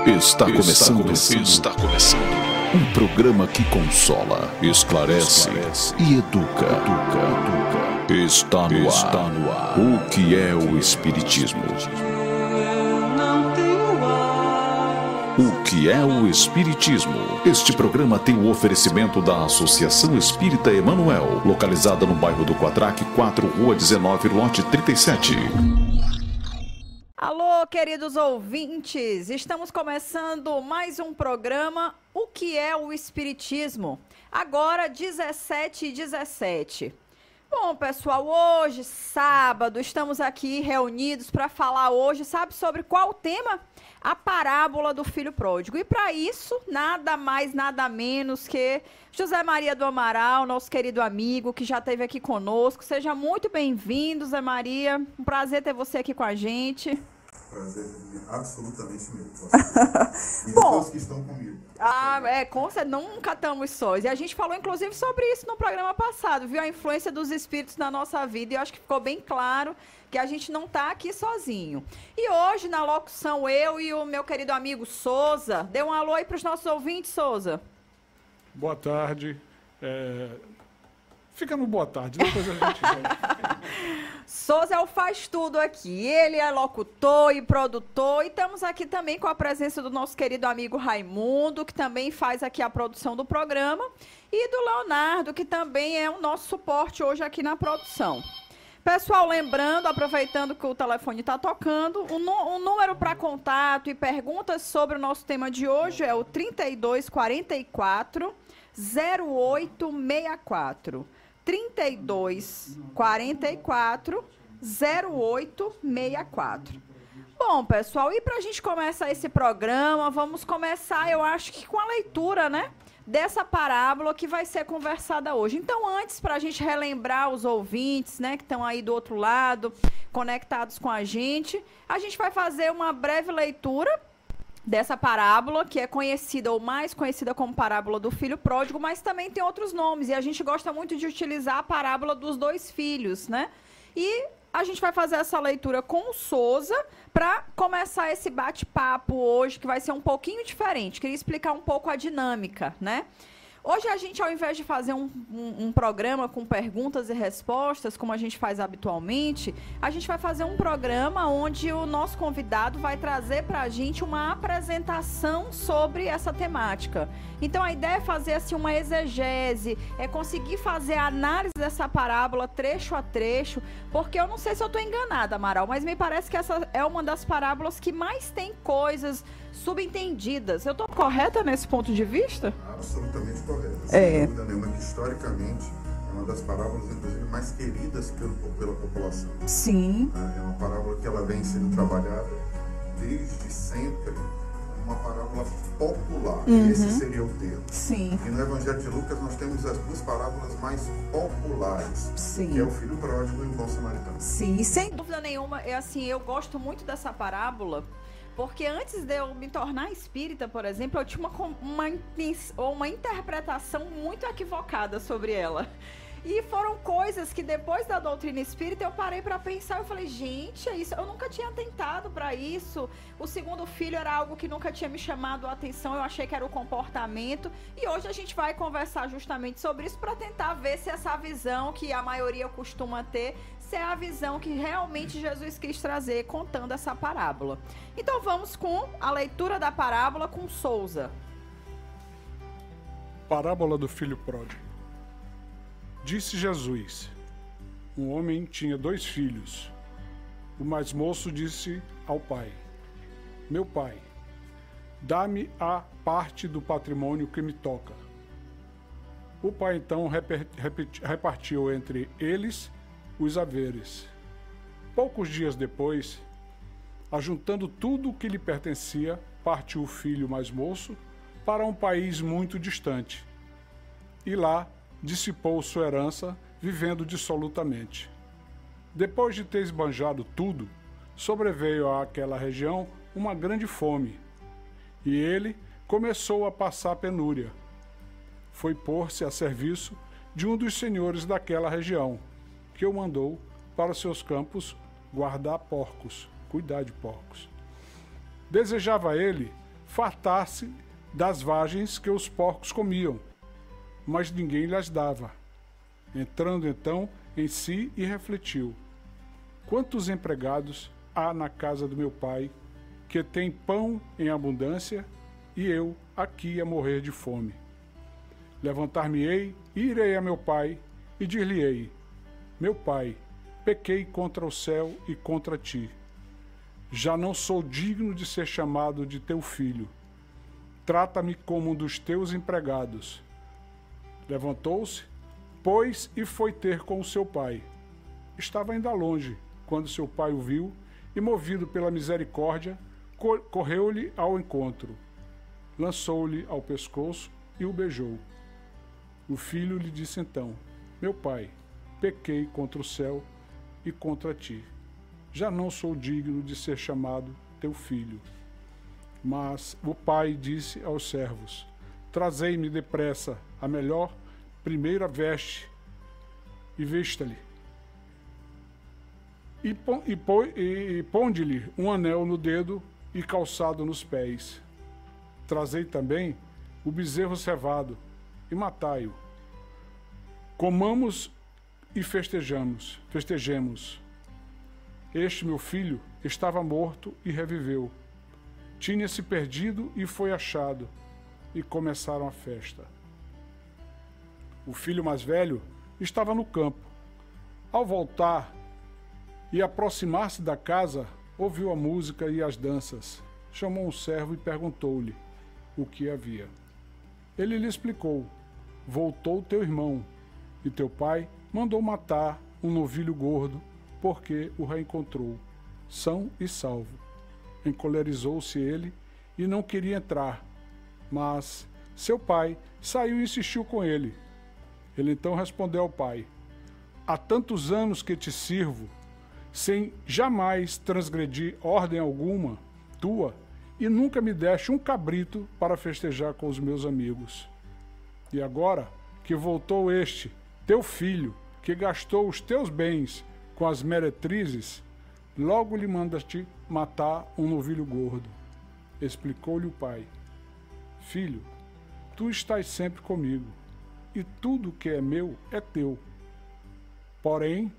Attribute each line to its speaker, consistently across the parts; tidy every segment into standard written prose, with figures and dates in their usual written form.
Speaker 1: Está começando. Um programa que consola, esclarece e educa. Está no ar. O que é o Espiritismo? O que é o Espiritismo? Este programa tem o oferecimento da Associação Espírita Emanuel, localizada no bairro do Quatraque, 4, Rua 19, lote 37.
Speaker 2: Alô, queridos ouvintes! Estamos começando mais um programa O que é o Espiritismo? Agora, 17h17. Bom, pessoal, hoje, sábado, estamos aqui reunidos para falar hoje, sabe sobre qual tema? A parábola do filho pródigo. E para isso, nada mais, nada menos que José Maria do Amaral, nosso querido amigo, que já esteve aqui conosco. Seja muito bem-vindo, Zé Maria. Um prazer ter você aqui com a gente.
Speaker 3: Prazer absolutamente meu. E
Speaker 2: Bom,
Speaker 3: todos que estão comigo.
Speaker 2: Nunca estamos sós. E a gente falou, inclusive, sobre isso no programa passado, viu? A influência dos espíritos na nossa vida. E eu acho que ficou bem claro que a gente não está aqui sozinho. E hoje, na locução, eu e o meu querido amigo Souza. Dê um alô aí para os nossos ouvintes, Souza.
Speaker 4: Boa tarde. Fica no boa tarde, depois a gente vai.
Speaker 2: Souza é o faz tudo aqui. Ele é locutor e produtor. E estamos aqui também com a presença do nosso querido amigo Raimundo, que também faz aqui a produção do programa. E do Leonardo, que também é o nosso suporte hoje aqui na produção. Pessoal, lembrando, aproveitando que o telefone está tocando, o número para contato e perguntas sobre o nosso tema de hoje é o 3244 0864. 3244 0864. Bom, pessoal, e para a gente começar esse programa, vamos começar, eu acho que com a leitura, né? Dessa parábola que vai ser conversada hoje. Então, antes, para a gente relembrar os ouvintes, né, que estão aí do outro lado, conectados com a gente vai fazer uma breve leitura dessa parábola, que é conhecida ou mais conhecida como parábola do filho pródigo, mas também tem outros nomes, e a gente gosta muito de utilizar a parábola dos dois filhos, né? E a gente vai fazer essa leitura com o Souza para começar esse bate-papo hoje, que vai ser um pouquinho diferente. Queria explicar um pouco a dinâmica, né? Hoje a gente, ao invés de fazer um programa com perguntas e respostas, como a gente faz habitualmente, a gente vai fazer um programa onde o nosso convidado vai trazer para a gente uma apresentação sobre essa temática. Então, a ideia é fazer assim, uma exegese, é conseguir fazer a análise dessa parábola trecho a trecho, porque eu não sei se eu estou enganada, Amaral, mas me parece que essa é uma das parábolas que mais tem coisas subentendidas. Eu estou correta nesse ponto de vista?
Speaker 3: Absolutamente correta. Sem dúvida nenhuma que, historicamente, é uma das parábolas, inclusive, mais queridas pela população.
Speaker 2: Sim.
Speaker 3: É uma parábola que ela vem sendo trabalhada desde sempre, uma parábola popular. Esse seria o termo.
Speaker 2: Sim.
Speaker 3: E no Evangelho de Lucas nós temos as duas parábolas mais populares.
Speaker 2: Sim.
Speaker 3: Que é o filho pródigo e o bom samaritano.
Speaker 2: Sim, e sem dúvida nenhuma, eu gosto muito dessa parábola, porque antes de eu me tornar espírita, por exemplo, eu tinha uma interpretação muito equivocada sobre ela. E foram coisas que depois da doutrina espírita eu parei para pensar, eu falei, gente, é isso, eu nunca tinha atentado para isso. O segundo filho era algo que nunca tinha me chamado a atenção, eu achei que era o comportamento. E hoje a gente vai conversar justamente sobre isso para tentar ver se essa visão que a maioria costuma ter, se é a visão que realmente Jesus quis trazer contando essa parábola. Então vamos com a leitura da parábola com Souza.
Speaker 4: Parábola do filho pródigo. Disse Jesus: um homem tinha 2 filhos. O mais moço disse ao pai: meu pai, dá-me a parte do patrimônio que me toca. O pai então repartiu entre eles os haveres. Poucos dias depois, ajuntando tudo o que lhe pertencia, partiu o filho mais moço para um país muito distante. E lá dissipou sua herança, vivendo dissolutamente. Depois de ter esbanjado tudo, sobreveio àquela região uma grande fome, e ele começou a passar penúria. Foi pôr-se a serviço de um dos senhores daquela região, que o mandou para seus campos cuidar de porcos. Desejava ele fartar-se das vagens que os porcos comiam, mas ninguém lhes dava. Entrando então em si e refletiu: quantos empregados há na casa do meu pai, que tem pão em abundância, e eu aqui a morrer de fome? Levantar-me-ei, e irei a meu pai, e dir-lhe-ei: meu pai, pequei contra o céu e contra ti. Já não sou digno de ser chamado de teu filho. Trata-me como um dos teus empregados. Levantou-se, pois, e foi ter com o seu pai. Estava ainda longe, quando seu pai o viu, e, movido pela misericórdia, correu-lhe ao encontro. Lançou-lhe ao pescoço e o beijou. O filho lhe disse então: meu pai, pequei contra o céu e contra ti. Já não sou digno de ser chamado teu filho. Mas o pai disse aos servos: trazei-me depressa a melhor primeira veste e vista-lhe. E ponde-lhe um anel no dedo e calçado nos pés. Trazei também o bezerro cevado e matai-o. Comamos e festejemos. Este meu filho estava morto e reviveu. Tinha-se perdido e foi achado. E começaram a festa. O filho mais velho estava no campo. Ao voltar e aproximar-se da casa, ouviu a música e as danças. Chamou um servo e perguntou-lhe o que havia. Ele lhe explicou: voltou teu irmão, e teu pai mandou matar um novilho gordo, porque o reencontrou, são e salvo. Encolerizou-se ele e não queria entrar, mas seu pai saiu e insistiu com ele. Ele então respondeu ao pai: há tantos anos que te sirvo, sem jamais transgredir ordem alguma tua, e nunca me deste um cabrito para festejar com os meus amigos. E agora que voltou este, teu filho, que gastou os teus bens com as meretrizes, logo lhe mandas-te matar um novilho gordo. Explicou-lhe o pai: filho, tu estás sempre comigo, e tudo que é meu é teu. Porém,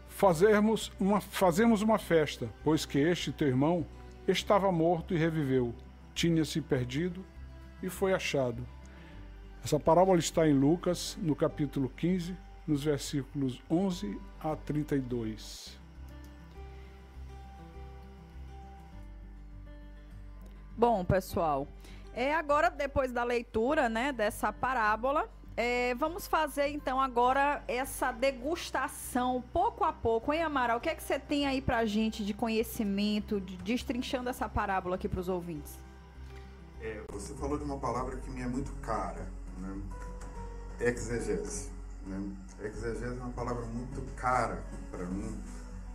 Speaker 4: fazemos uma festa, pois que este teu irmão estava morto e reviveu, tinha-se perdido e foi achado. Essa parábola está em Lucas, no capítulo 15, nos versículos 11 a 32.
Speaker 2: Bom, pessoal, agora, depois da leitura, né, dessa parábola, vamos fazer, então, agora essa degustação, pouco a pouco. Hein, Amaral? O que é que você tem aí pra gente de conhecimento, destrinchando essa parábola aqui para os ouvintes?
Speaker 3: Você falou de uma palavra que me é muito cara, né? Exegese. Né? Exegese é uma palavra muito cara para mim,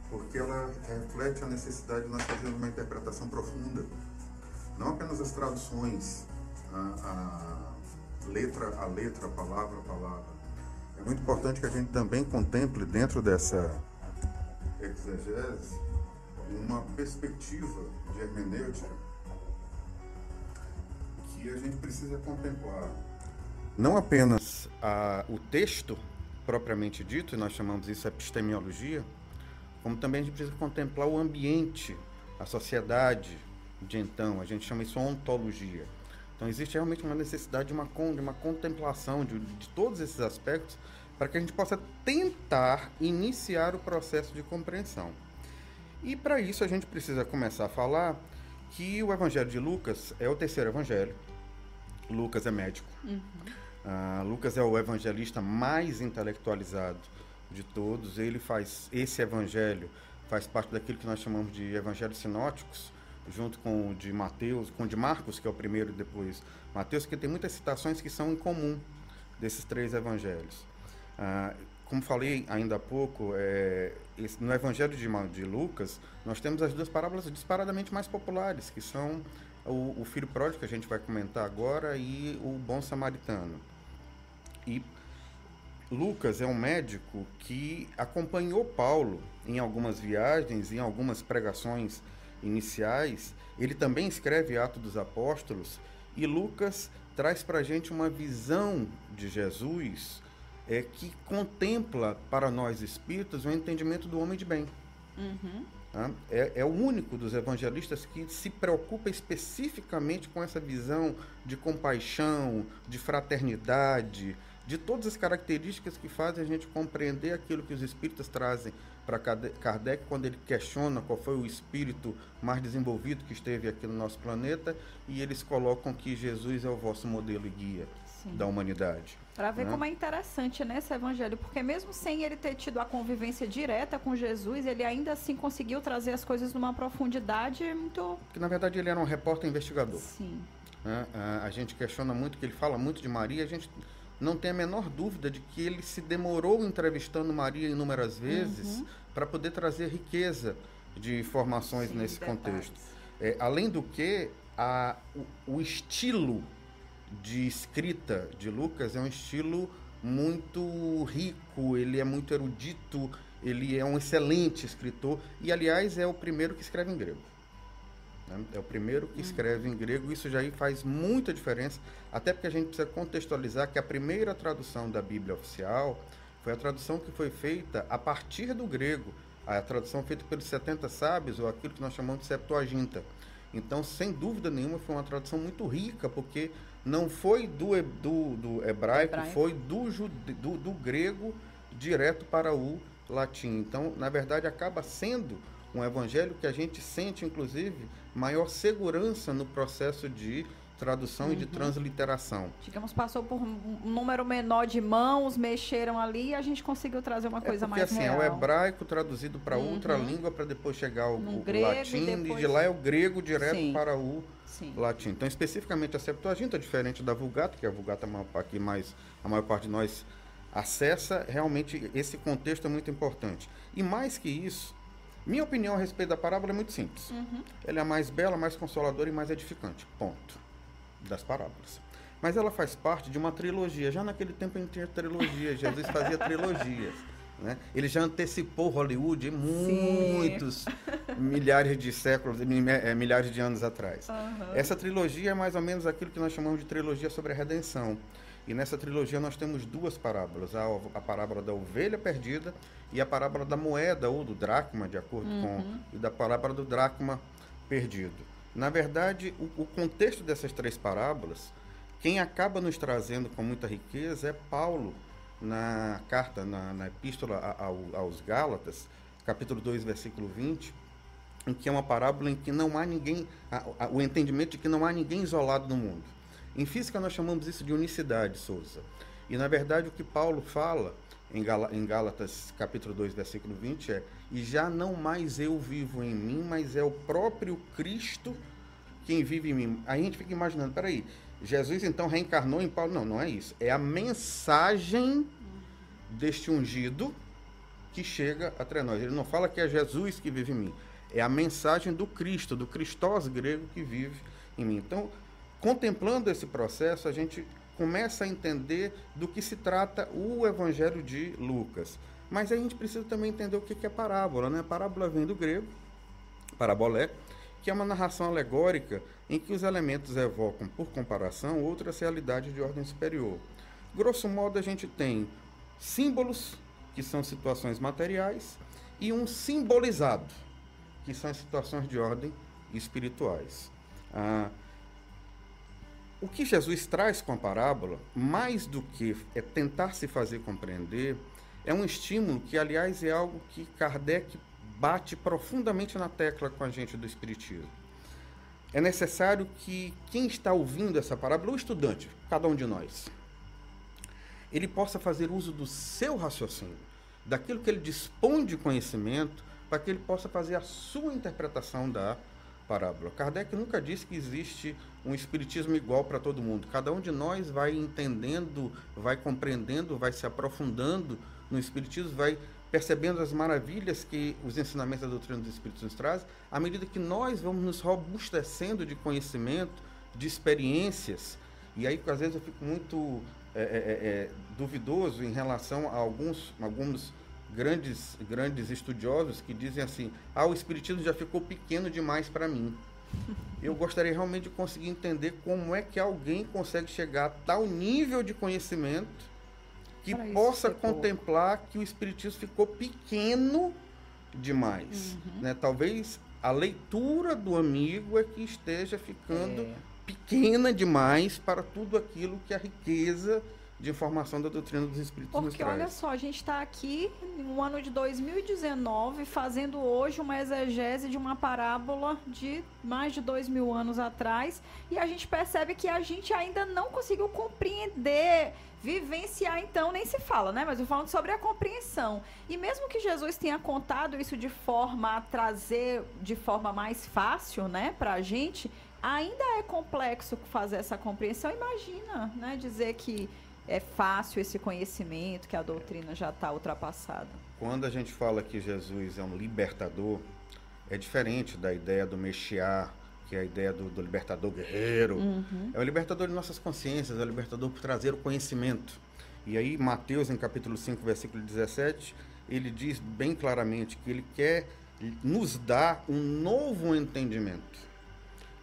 Speaker 3: porque ela reflete a necessidade de nós fazermos uma interpretação profunda. Não apenas as traduções, a letra, a palavra a palavra. É muito importante que a gente também contemple dentro dessa exegese uma perspectiva de hermenêutica que a gente precisa contemplar. Não apenas o texto propriamente dito, e nós chamamos isso de epistemologia, como também a gente precisa contemplar o ambiente, a sociedade de então, a gente chama isso ontologia. Então existe realmente uma necessidade de uma contemplação de todos esses aspectos para que a gente possa tentar iniciar o processo de compreensão. E para isso a gente precisa começar a falar que o Evangelho de Lucas é o terceiro evangelho. Lucas é médico. Lucas é o evangelista mais intelectualizado de todos. Esse evangelho faz parte daquilo que nós chamamos de evangelhos sinóticos, junto com o de Mateus, com o de Marcos, que é o primeiro, e depois Mateus, que tem muitas citações que são em comum desses três evangelhos. Como falei ainda há pouco, no Evangelho de Lucas, nós temos as duas parábolas disparadamente mais populares, que são o filho pródigo, que a gente vai comentar agora, e o bom samaritano. E Lucas é um médico que acompanhou Paulo em algumas viagens, em algumas pregações iniciais. Ele também escreve Atos dos Apóstolos, e Lucas traz para a gente uma visão de Jesus que contempla para nós espíritas o entendimento do homem de bem. É o único dos evangelistas que se preocupa especificamente com essa visão de compaixão, de fraternidade, de todas as características que fazem a gente compreender aquilo que os espíritas trazem para Kardec quando ele questiona qual foi o espírito mais desenvolvido que esteve aqui no nosso planeta, e eles colocam que Jesus é o vosso modelo e guia da humanidade.
Speaker 2: Para ver como é interessante, né, esse evangelho, porque mesmo sem ele ter tido a convivência direta com Jesus, ele ainda assim conseguiu trazer as coisas numa profundidade muito...
Speaker 3: Porque, na verdade, ele era um repórter investigador.
Speaker 2: Sim.
Speaker 3: A gente questiona muito, que ele fala muito de Maria, a gente não tem a menor dúvida de que ele se demorou entrevistando Maria inúmeras vezes para poder trazer riqueza de informações nesse contexto. Além do que, o estilo de escrita de Lucas é um estilo muito rico, ele é muito erudito, ele é um excelente escritor, e, aliás, é o primeiro que escreve em grego. É o primeiro que escreve em grego. Isso já aí faz muita diferença, até porque a gente precisa contextualizar que a primeira tradução da Bíblia oficial foi a tradução que foi feita a partir do grego, a tradução feita pelos 70 sábios, ou aquilo que nós chamamos de Septuaginta. Então, sem dúvida nenhuma, foi uma tradução muito rica, porque não foi do hebraico, foi do grego direto para o latim. Então, na verdade, acaba sendo um evangelho que a gente sente, inclusive, maior segurança no processo de tradução e de transliteração.
Speaker 2: Digamos, passou por um número menor de mãos, mexeram ali e a gente conseguiu trazer uma coisa mais
Speaker 3: assim,
Speaker 2: real.
Speaker 3: É o hebraico traduzido para outra língua para depois chegar ao
Speaker 2: grego,
Speaker 3: latim, e de lá é o grego direto para o latim. Então, especificamente, a Septuaginta, diferente da Vulgata, que a Vulgata a maior parte de nós acessa, realmente esse contexto é muito importante. E mais que isso, minha opinião a respeito da parábola é muito simples. Ela é mais bela, mais consoladora e mais edificante. Ponto. Das parábolas. Mas ela faz parte de uma trilogia. Já naquele tempo a gente tinha trilogia. Jesus fazia trilogias. Né? Ele já antecipou Hollywood em muitos milhares de séculos, milhares de anos atrás. Essa trilogia é mais ou menos aquilo que nós chamamos de trilogia sobre a redenção. E nessa trilogia nós temos duas parábolas. A parábola da ovelha perdida e a parábola da moeda ou do dracma, de acordo com... E da parábola do dracma perdido. Na verdade, o contexto dessas três parábolas, quem acaba nos trazendo com muita riqueza é Paulo, na carta, na epístola aos Gálatas, capítulo 2, versículo 20, em que é uma parábola em que não há ninguém, o entendimento de que não há ninguém isolado no mundo. Em física nós chamamos isso de unicidade, Souza. E na verdade o que Paulo fala em Gálatas capítulo 2, versículo 20 é: e já não mais eu vivo em mim, mas é o próprio Cristo quem vive em mim. Aí a gente fica imaginando, peraí, Jesus então reencarnou em Paulo? Não, não é isso. É a mensagem deste ungido que chega até nós. Ele não fala que é Jesus que vive em mim. É a mensagem do Cristo, do Christos grego que vive em mim. Então, contemplando esse processo, a gente começa a entender do que se trata o Evangelho de Lucas. Mas a gente precisa também entender o que é parábola, né? A parábola vem do grego, parabolé, que é uma narração alegórica em que os elementos evocam, por comparação, outras realidades de ordem superior. Grosso modo, a gente tem símbolos, que são situações materiais, e um simbolizado, que são situações de ordem espirituais. O que Jesus traz com a parábola, mais do que tentar se fazer compreender, é um estímulo que, aliás, é algo que Kardec bate profundamente na tecla com a gente do Espiritismo. É necessário que quem está ouvindo essa parábola, o estudante, cada um de nós, ele possa fazer uso do seu raciocínio, daquilo que ele dispõe de conhecimento, para que ele possa fazer a sua interpretação da parábola. Kardec nunca disse que existe um espiritismo igual para todo mundo. Cada um de nós vai entendendo, vai compreendendo, vai se aprofundando no espiritismo, vai percebendo as maravilhas que os ensinamentos da doutrina dos espíritos nos trazem, à medida que nós vamos nos robustecendo de conhecimento, de experiências. E aí, às vezes, eu fico muito duvidoso em relação a alguns grandes estudiosos que dizem assim: o Espiritismo já ficou pequeno demais para mim. Eu gostaria realmente de conseguir entender como é que alguém consegue chegar a tal nível de conhecimento que possa contemplar que o Espiritismo ficou pequeno demais. Né? Talvez a leitura do amigo é que esteja ficando pequena demais para tudo aquilo que a riqueza de informação da doutrina dos Espíritos nos traz.
Speaker 2: Porque olha só, a gente está aqui no ano de 2019 fazendo hoje uma exegese de uma parábola de mais de 2000 anos atrás, e a gente percebe que a gente ainda não conseguiu compreender, vivenciar, então nem se fala, né? Mas eu falando sobre a compreensão. E mesmo que Jesus tenha contado isso de forma a trazer de forma mais fácil, né, para a gente, ainda é complexo fazer essa compreensão. Imagina, né, dizer que é fácil esse conhecimento, que a doutrina já está ultrapassada.
Speaker 3: Quando a gente fala que Jesus é um libertador, é diferente da ideia do Messiá, que é a ideia do libertador guerreiro. É o libertador de nossas consciências, é o libertador por trazer o conhecimento. E aí, Mateus, em capítulo 5, versículo 17, ele diz bem claramente que ele quer nos dar um novo entendimento.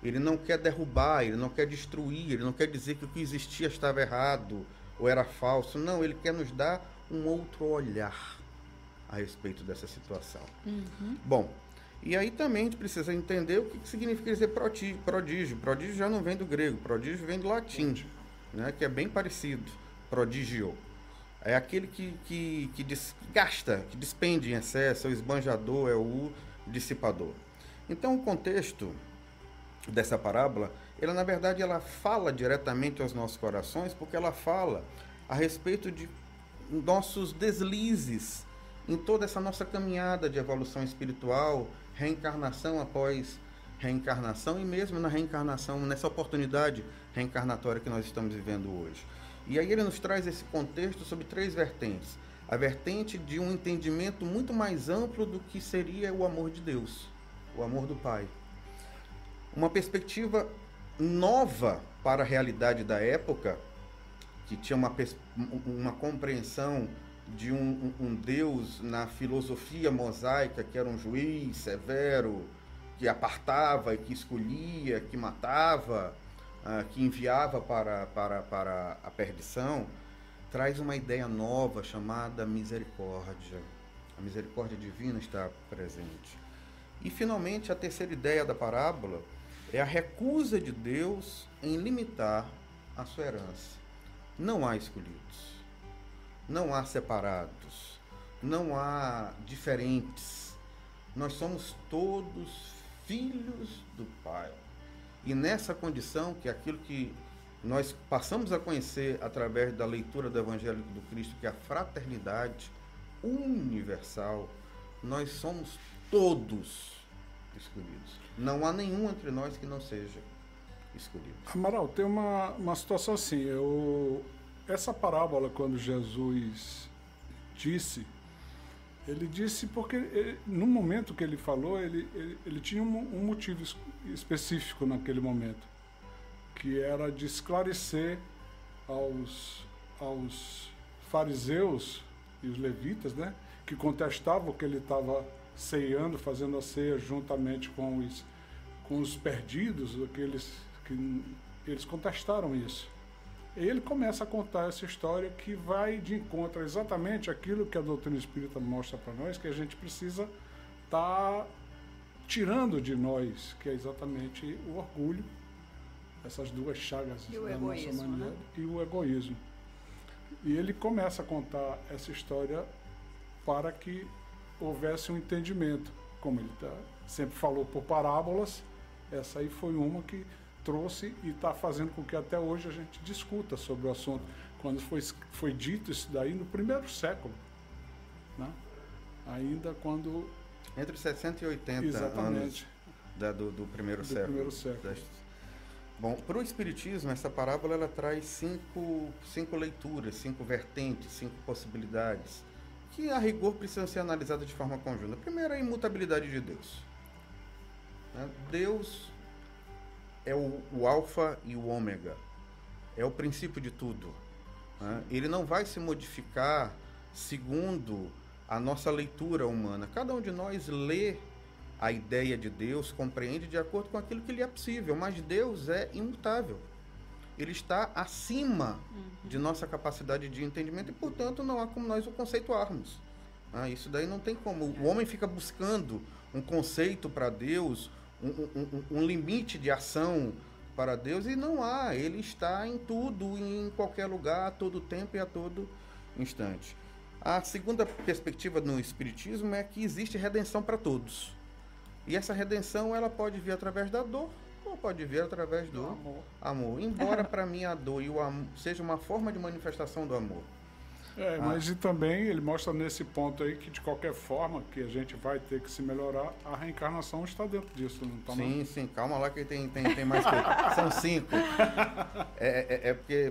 Speaker 3: Ele não quer derrubar, ele não quer destruir, ele não quer dizer que o que existia estava errado ou era falso. Não, ele quer nos dar um outro olhar a respeito dessa situação. Bom, e aí também a gente precisa entender o que significa dizer prodígio. Prodígio já não vem do grego, prodígio vem do latim, né, que é bem parecido. Prodigio é aquele que gasta, que despende em excesso, é o esbanjador, é o dissipador. Então o contexto dessa parábola, ela na verdade ela fala diretamente aos nossos corações, porque ela fala a respeito de nossos deslizes em toda essa nossa caminhada de evolução espiritual, reencarnação após reencarnação, e mesmo na reencarnação, nessa oportunidade reencarnatória que nós estamos vivendo hoje. E aí ele nos traz esse contexto sobre 3 vertentes. A vertente de um entendimento muito mais amplo do que seria o amor de Deus, o amor do Pai. Uma perspectiva nova para a realidade da época, que tinha uma compreensão de um Deus na filosofia mosaica, que era um juiz severo, que apartava e que escolhia, que matava, que enviava para a perdição, traz uma ideia nova chamada misericórdia. A misericórdia divina está presente. E, finalmente, a terceira ideia da parábola é a recusa de Deus em limitar a sua herança. Não há escolhidos, não há separados, não há diferentes. Nós somos todos filhos do Pai. E nessa condição, que é aquilo que nós passamos a conhecer através da leitura do Evangelho do Cristo, que é a fraternidade universal, nós somos todos escolhidos. Não há nenhum entre nós que não seja escolhido.
Speaker 4: Amaral, tem uma situação assim, essa parábola, quando Jesus disse, ele disse porque no momento que ele falou, ele tinha um motivo específico naquele momento, que era de esclarecer aos fariseus e os levitas, né, que contestavam que ele estava ceando, fazendo a ceia juntamente com os perdidos, aqueles que eles contestaram isso. E ele começa a contar essa história que vai de encontro a exatamente aquilo que a doutrina espírita mostra para nós, que a gente precisa estar tirando de nós, que é exatamente o orgulho, essas 2 chagas da nossa maneira, né? E o egoísmo. E ele começa a contar essa história para que houvesse um entendimento. Como ele sempre falou por parábolas, essa aí foi uma que trouxe e está fazendo com que até hoje a gente discuta sobre o assunto. Quando foi dito isso daí no primeiro século, né? Ainda quando...
Speaker 3: Entre os 60 e 80
Speaker 4: exatamente.
Speaker 3: Anos do primeiro século.
Speaker 4: Primeiro século.
Speaker 3: Bom, para o Espiritismo, essa parábola ela traz 5 leituras, 5 vertentes, 5 possibilidades, que a rigor precisam ser analisadas de forma conjunta. A primeira é a imutabilidade de Deus. Deus é o alfa e o ômega, é o princípio de tudo. né? Ele não vai se modificar segundo a nossa leitura humana. Cada um de nós lê a ideia de Deus, compreende de acordo com aquilo que lhe é possível, mas Deus é imutável. Ele está acima de nossa capacidade de entendimento e, portanto, não há como nós o conceituarmos. Isso daí não tem como. O homem fica buscando um conceito para Deus, um limite de ação para Deus, e não há. Ele está em tudo, em qualquer lugar, a todo tempo e a todo instante. A segunda perspectiva no Espiritismo é que existe redenção para todos. E essa redenção ela pode vir através da dor ou pode vir através do amor. Embora para mim a dor e o amor seja uma forma de manifestação do amor.
Speaker 4: Mas e também ele mostra nesse ponto aí que de qualquer forma que a gente vai ter que se melhorar, a reencarnação está dentro disso, não está?
Speaker 3: Sim, calma lá que tem mais coisa. São 5.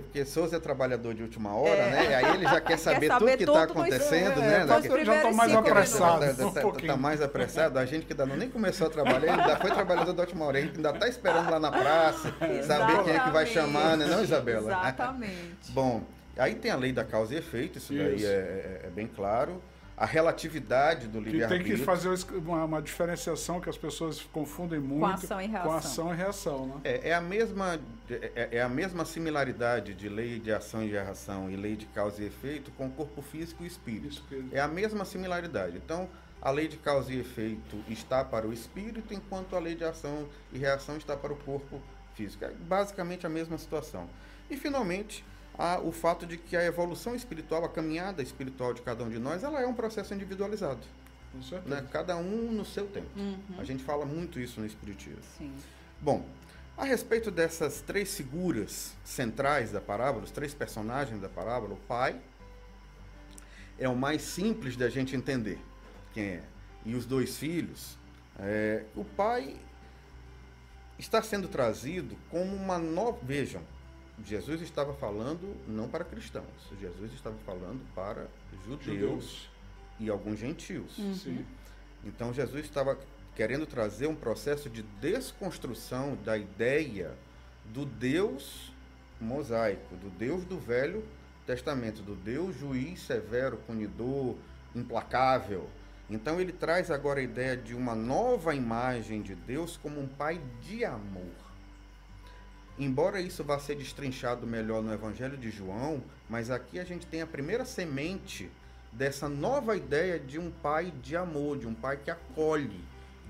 Speaker 3: Porque Souza é trabalhador de última hora, né? E aí ele já quer saber tudo que está acontecendo, né?
Speaker 4: Eu já estou mais apressado.
Speaker 3: Está mais apressado. A gente que ainda nem começou a trabalhar, ele ainda foi trabalhador da última hora, a gente ainda está esperando lá na praça, saber quem é que vai chamar, né? Não, Isabela?
Speaker 2: Exatamente.
Speaker 3: Bom, aí tem a lei da causa e efeito, isso daí é bem claro. A relatividade do livre-arbítrio.
Speaker 4: Que tem que fazer uma diferenciação que as pessoas confundem muito com ação e reação. Né?
Speaker 3: É a mesma similaridade de lei de ação e de reação e lei de causa e efeito com o corpo físico e espírito. É a mesma similaridade. Então, a lei de causa e efeito está para o espírito, enquanto a lei de ação e reação está para o corpo físico. É basicamente a mesma situação. E, finalmente, há o fato de que a evolução espiritual, a caminhada espiritual de cada um de nós, ela é um processo individualizado.
Speaker 4: Com certeza.
Speaker 3: Né? Cada um no seu tempo. A gente fala muito isso no Espiritismo.
Speaker 2: Sim.
Speaker 3: Bom, a respeito dessas 3 figuras centrais da parábola, os 3 personagens da parábola, o pai é o mais simples da gente entender quem é. E os 2 filhos, o pai está sendo trazido como uma nova... Vejam, Jesus estava falando não para cristãos, Jesus estava falando para judeus e alguns gentios.
Speaker 4: Sim.
Speaker 3: Então Jesus estava querendo trazer um processo de desconstrução da ideia do Deus mosaico, do Deus do Velho Testamento, do Deus juiz severo, punidor, implacável. Então ele traz agora a ideia de uma nova imagem de Deus como um pai de amor. Embora isso vá ser destrinchado melhor no Evangelho de João, mas aqui a gente tem a primeira semente dessa nova ideia de um pai de amor, de um pai que acolhe,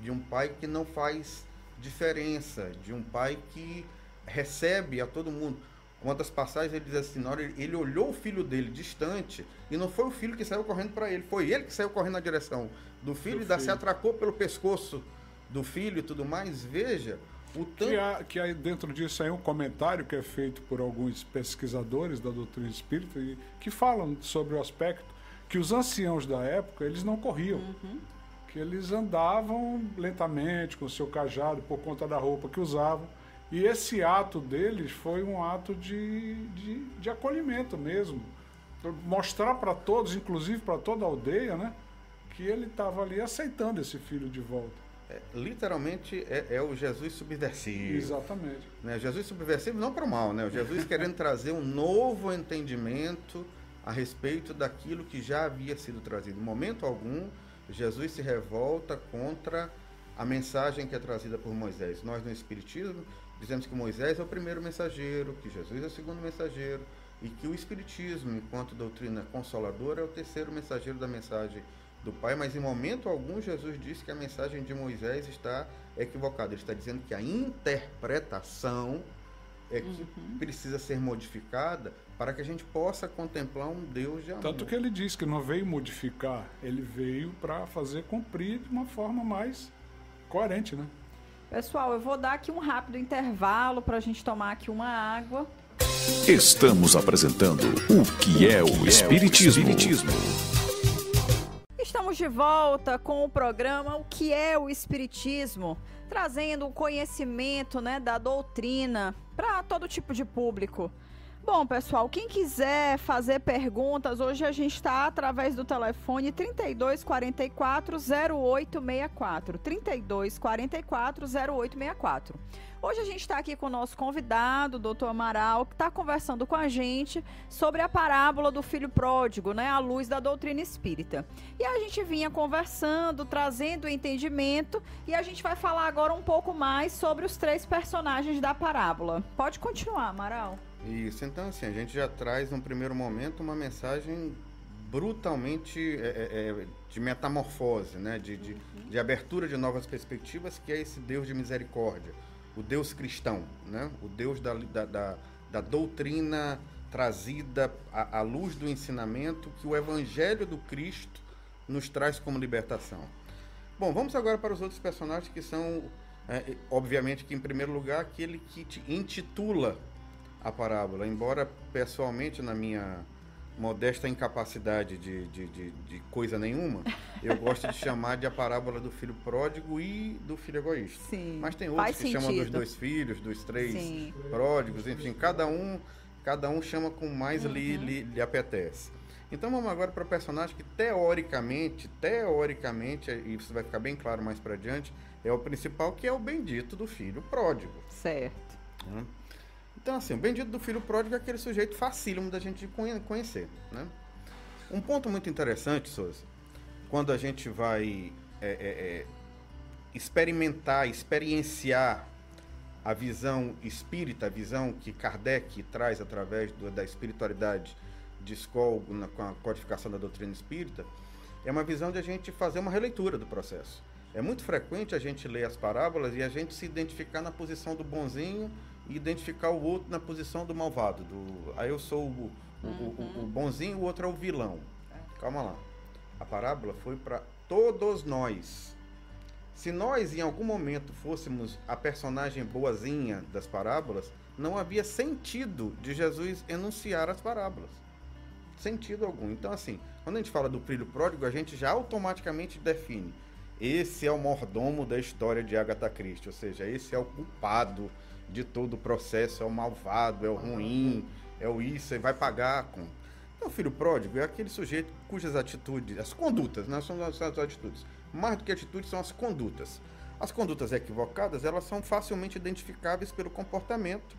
Speaker 3: de um pai que não faz diferença, de um pai que recebe a todo mundo. Uma das passagens ele diz assim, na hora ele olhou o filho dele distante e não foi o filho que saiu correndo para ele, foi ele que saiu correndo na direção do filho e se atracou pelo pescoço do filho e tudo mais. Veja...
Speaker 4: Que há dentro disso aí um comentário que é feito por alguns pesquisadores da doutrina espírita que falam sobre o aspecto que os anciãos da época, eles não corriam, que eles andavam lentamente com o seu cajado por conta da roupa que usavam, e esse ato deles foi um ato de acolhimento mesmo, mostrar para todos, inclusive para toda a aldeia, né, que ele estava ali aceitando esse filho de volta.
Speaker 3: Literalmente é o Jesus subversivo.
Speaker 4: Exatamente.
Speaker 3: Né? Jesus subversivo não para o mal, né? O Jesus querendo trazer um novo entendimento a respeito daquilo que já havia sido trazido. Em momento algum, Jesus se revolta contra a mensagem que é trazida por Moisés. Nós no Espiritismo dizemos que Moisés é o primeiro mensageiro, que Jesus é o segundo mensageiro e que o Espiritismo, enquanto doutrina consoladora, é o terceiro mensageiro da mensagem do Pai, mas em momento algum Jesus disse que a mensagem de Moisés está equivocada. Ele está dizendo que a interpretação é que precisa ser modificada para que a gente possa contemplar um Deus de amor.
Speaker 4: Tanto que ele diz que não veio modificar, ele veio para fazer cumprir de uma forma mais coerente, né?
Speaker 2: Pessoal, eu vou dar aqui um rápido intervalo para a gente tomar aqui uma água.
Speaker 1: Estamos apresentando o que é o Espiritismo.
Speaker 2: Estamos de volta com o programa O que é o Espiritismo, trazendo o conhecimento, né, da doutrina para todo tipo de público. Bom, pessoal, quem quiser fazer perguntas, hoje a gente está através do telefone 3244-0864. 3244-0864. Hoje a gente está aqui com o nosso convidado, o doutor Amaral, que está conversando com a gente sobre a parábola do filho pródigo, né, à luz da doutrina espírita. E a gente vinha conversando, trazendo entendimento, e a gente vai falar agora um pouco mais sobre os 3 personagens da parábola. Pode continuar, Amaral.
Speaker 3: Isso, então assim, a gente já traz num primeiro momento uma mensagem brutalmente de metamorfose, né? de abertura de novas perspectivas, que é esse Deus de misericórdia, o Deus cristão, né? O Deus da doutrina trazida à luz do ensinamento que o Evangelho do Cristo nos traz como libertação. Bom, vamos agora para os outros personagens que são, obviamente, que em primeiro lugar, aquele que te intitula a parábola, embora pessoalmente, na minha modesta incapacidade de coisa nenhuma, eu gosto de chamar de a parábola do filho pródigo e do filho egoísta.
Speaker 2: Sim,
Speaker 3: mas tem outros que chamam dos 2 filhos, dos 3
Speaker 2: Sim.
Speaker 3: pródigos, enfim, cada um chama como mais lhe apetece. Então vamos agora para o personagem que teoricamente, e isso vai ficar bem claro mais para adiante, é o principal, que é o bendito do filho pródigo.
Speaker 2: Certo.
Speaker 3: Então, assim, o bendito do filho pródigo é aquele sujeito facílimo da gente conhecer, né? Um ponto muito interessante, Souza, quando a gente vai experienciar a visão espírita, a visão que Kardec traz através da espiritualidade de Skoll com a codificação da doutrina espírita, é uma visão de a gente fazer uma releitura do processo. É muito frequente a gente ler as parábolas e a gente se identificar na posição do bonzinho e identificar o outro na posição do malvado. Aí eu sou o bonzinho, o outro é o vilão. Calma lá. A parábola foi para todos nós. Se nós, em algum momento, fôssemos a personagem boazinha das parábolas, não havia sentido de Jesus enunciar as parábolas. Sentido algum. Então, assim, quando a gente fala do filho pródigo, a gente já automaticamente define: esse é o mordomo da história de Agatha Christie, ou seja, esse é o culpado de todo o processo, é o malvado, é o ruim, é o isso, e vai pagar a conta. Então, o filho pródigo é aquele sujeito cujas atitudes, as condutas, não são as atitudes, mais do que atitudes são as condutas. As condutas equivocadas, elas são facilmente identificáveis pelo comportamento.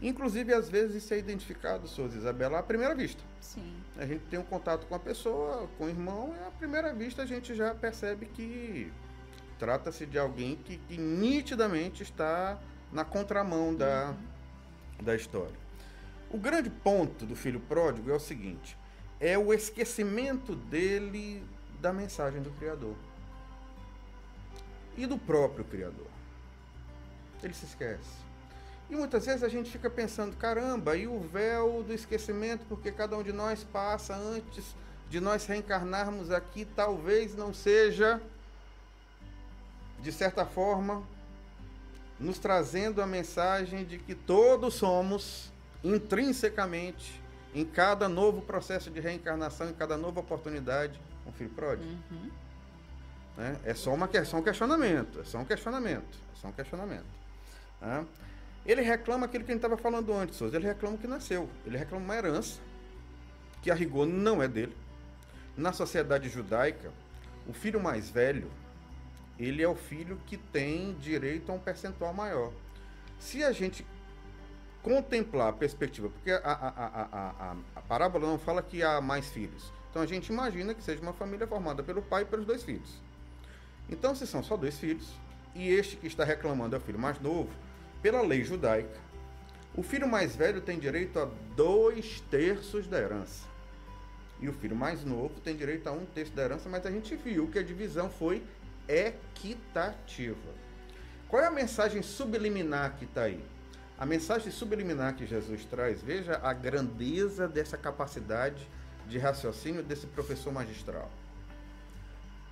Speaker 3: Inclusive, às vezes, isso é identificado, Souza Isabela, à primeira vista.
Speaker 2: Sim.
Speaker 3: A gente tem um contato com a pessoa, com o irmão, e à primeira vista a gente já percebe que trata-se de alguém que nitidamente está na contramão da história. O grande ponto do filho pródigo é o seguinte: é o esquecimento dele da mensagem do Criador e do próprio Criador. Ele se esquece. E muitas vezes a gente fica pensando: caramba, e o véu do esquecimento, porque cada um de nós passa antes de nós reencarnarmos aqui, talvez não seja, de certa forma, nos trazendo a mensagem de que todos somos, intrinsecamente, em cada novo processo de reencarnação, em cada nova oportunidade, um filho pródigo. Né? É só um questionamento. Né? Ele reclama aquilo que a gente estava falando antes, Souza. Ele reclama o que nasceu. Ele reclama uma herança, que a rigor não é dele. Na sociedade judaica, o filho mais velho, ele é o filho que tem direito a um percentual maior. Se a gente contemplar a perspectiva, porque a parábola não fala que há mais filhos. Então a gente imagina que seja uma família formada pelo pai e pelos 2 filhos. Então, se são só 2 filhos, e este que está reclamando é o filho mais novo, pela lei judaica, o filho mais velho tem direito a 2/3 da herança. E o filho mais novo tem direito a 1/3 da herança, mas a gente viu que a divisão foi equitativa. Qual é a mensagem subliminar que está aí? A mensagem subliminar que Jesus traz, veja a grandeza dessa capacidade de raciocínio desse professor magistral.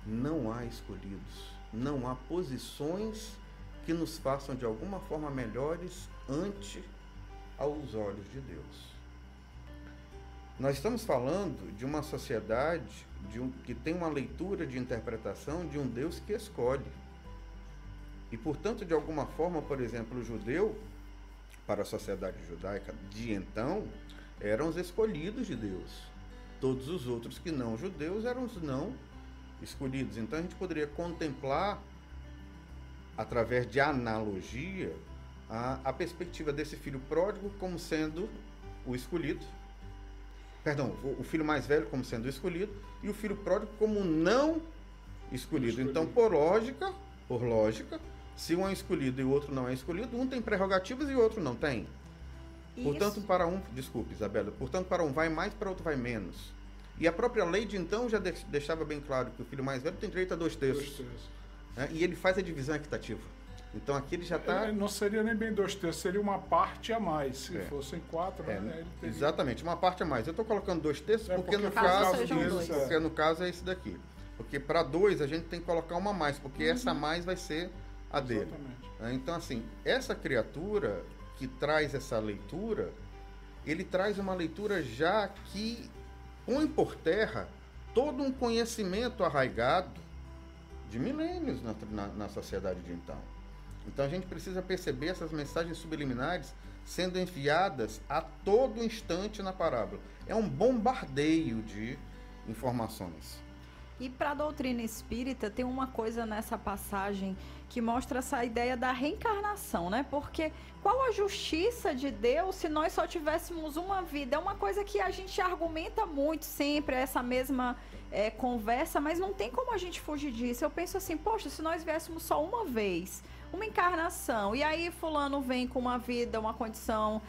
Speaker 3: Não há escolhidos, não há posições que nos façam de alguma forma melhores ante aos olhos de Deus. Nós estamos falando de uma sociedade que tem uma leitura de interpretação de um Deus que escolhe. E, portanto, de alguma forma, por exemplo, o judeu, para a sociedade judaica de então, eram os escolhidos de Deus. Todos os outros que não judeus eram os não escolhidos. Então a gente poderia contemplar, através de analogia, a perspectiva desse filho pródigo como sendo o escolhido. Perdão, o filho mais velho como sendo o escolhido e o filho pródigo como não escolhido. Então, por lógica, se um é escolhido e o outro não é escolhido, um tem prerrogativas e o outro não tem. Portanto, para um, desculpe, Isabela, portanto, para um vai mais, para outro vai menos. E a própria lei de então já deixava bem claro que o filho mais velho tem direito a 2/3. E ele faz a divisão equitativa. Então aqui ele já está...
Speaker 4: Não seria nem bem 2/3, seria uma parte a mais. Se fossem 4, né, ele teria...
Speaker 3: Exatamente, uma parte a mais. Eu estou colocando 2/3 porque no caso é esse daqui. Porque para 2 a gente tem que colocar uma a mais, porque essa a mais vai ser a dele. Então assim, essa criatura que traz essa leitura, ele traz uma leitura já que põe por terra todo um conhecimento arraigado de milênios na sociedade de então. Então a gente precisa perceber essas mensagens subliminares sendo enfiadas a todo instante na parábola. É um bombardeio de informações.
Speaker 2: E para a doutrina espírita tem uma coisa nessa passagem que mostra essa ideia da reencarnação, né? Porque qual a justiça de Deus se nós só tivéssemos uma vida? É uma coisa que a gente argumenta muito sempre, essa mesma conversa, mas não tem como a gente fugir disso. Eu penso assim, poxa, se nós viéssemos só uma vez, uma encarnação, e aí fulano vem com uma vida, uma condição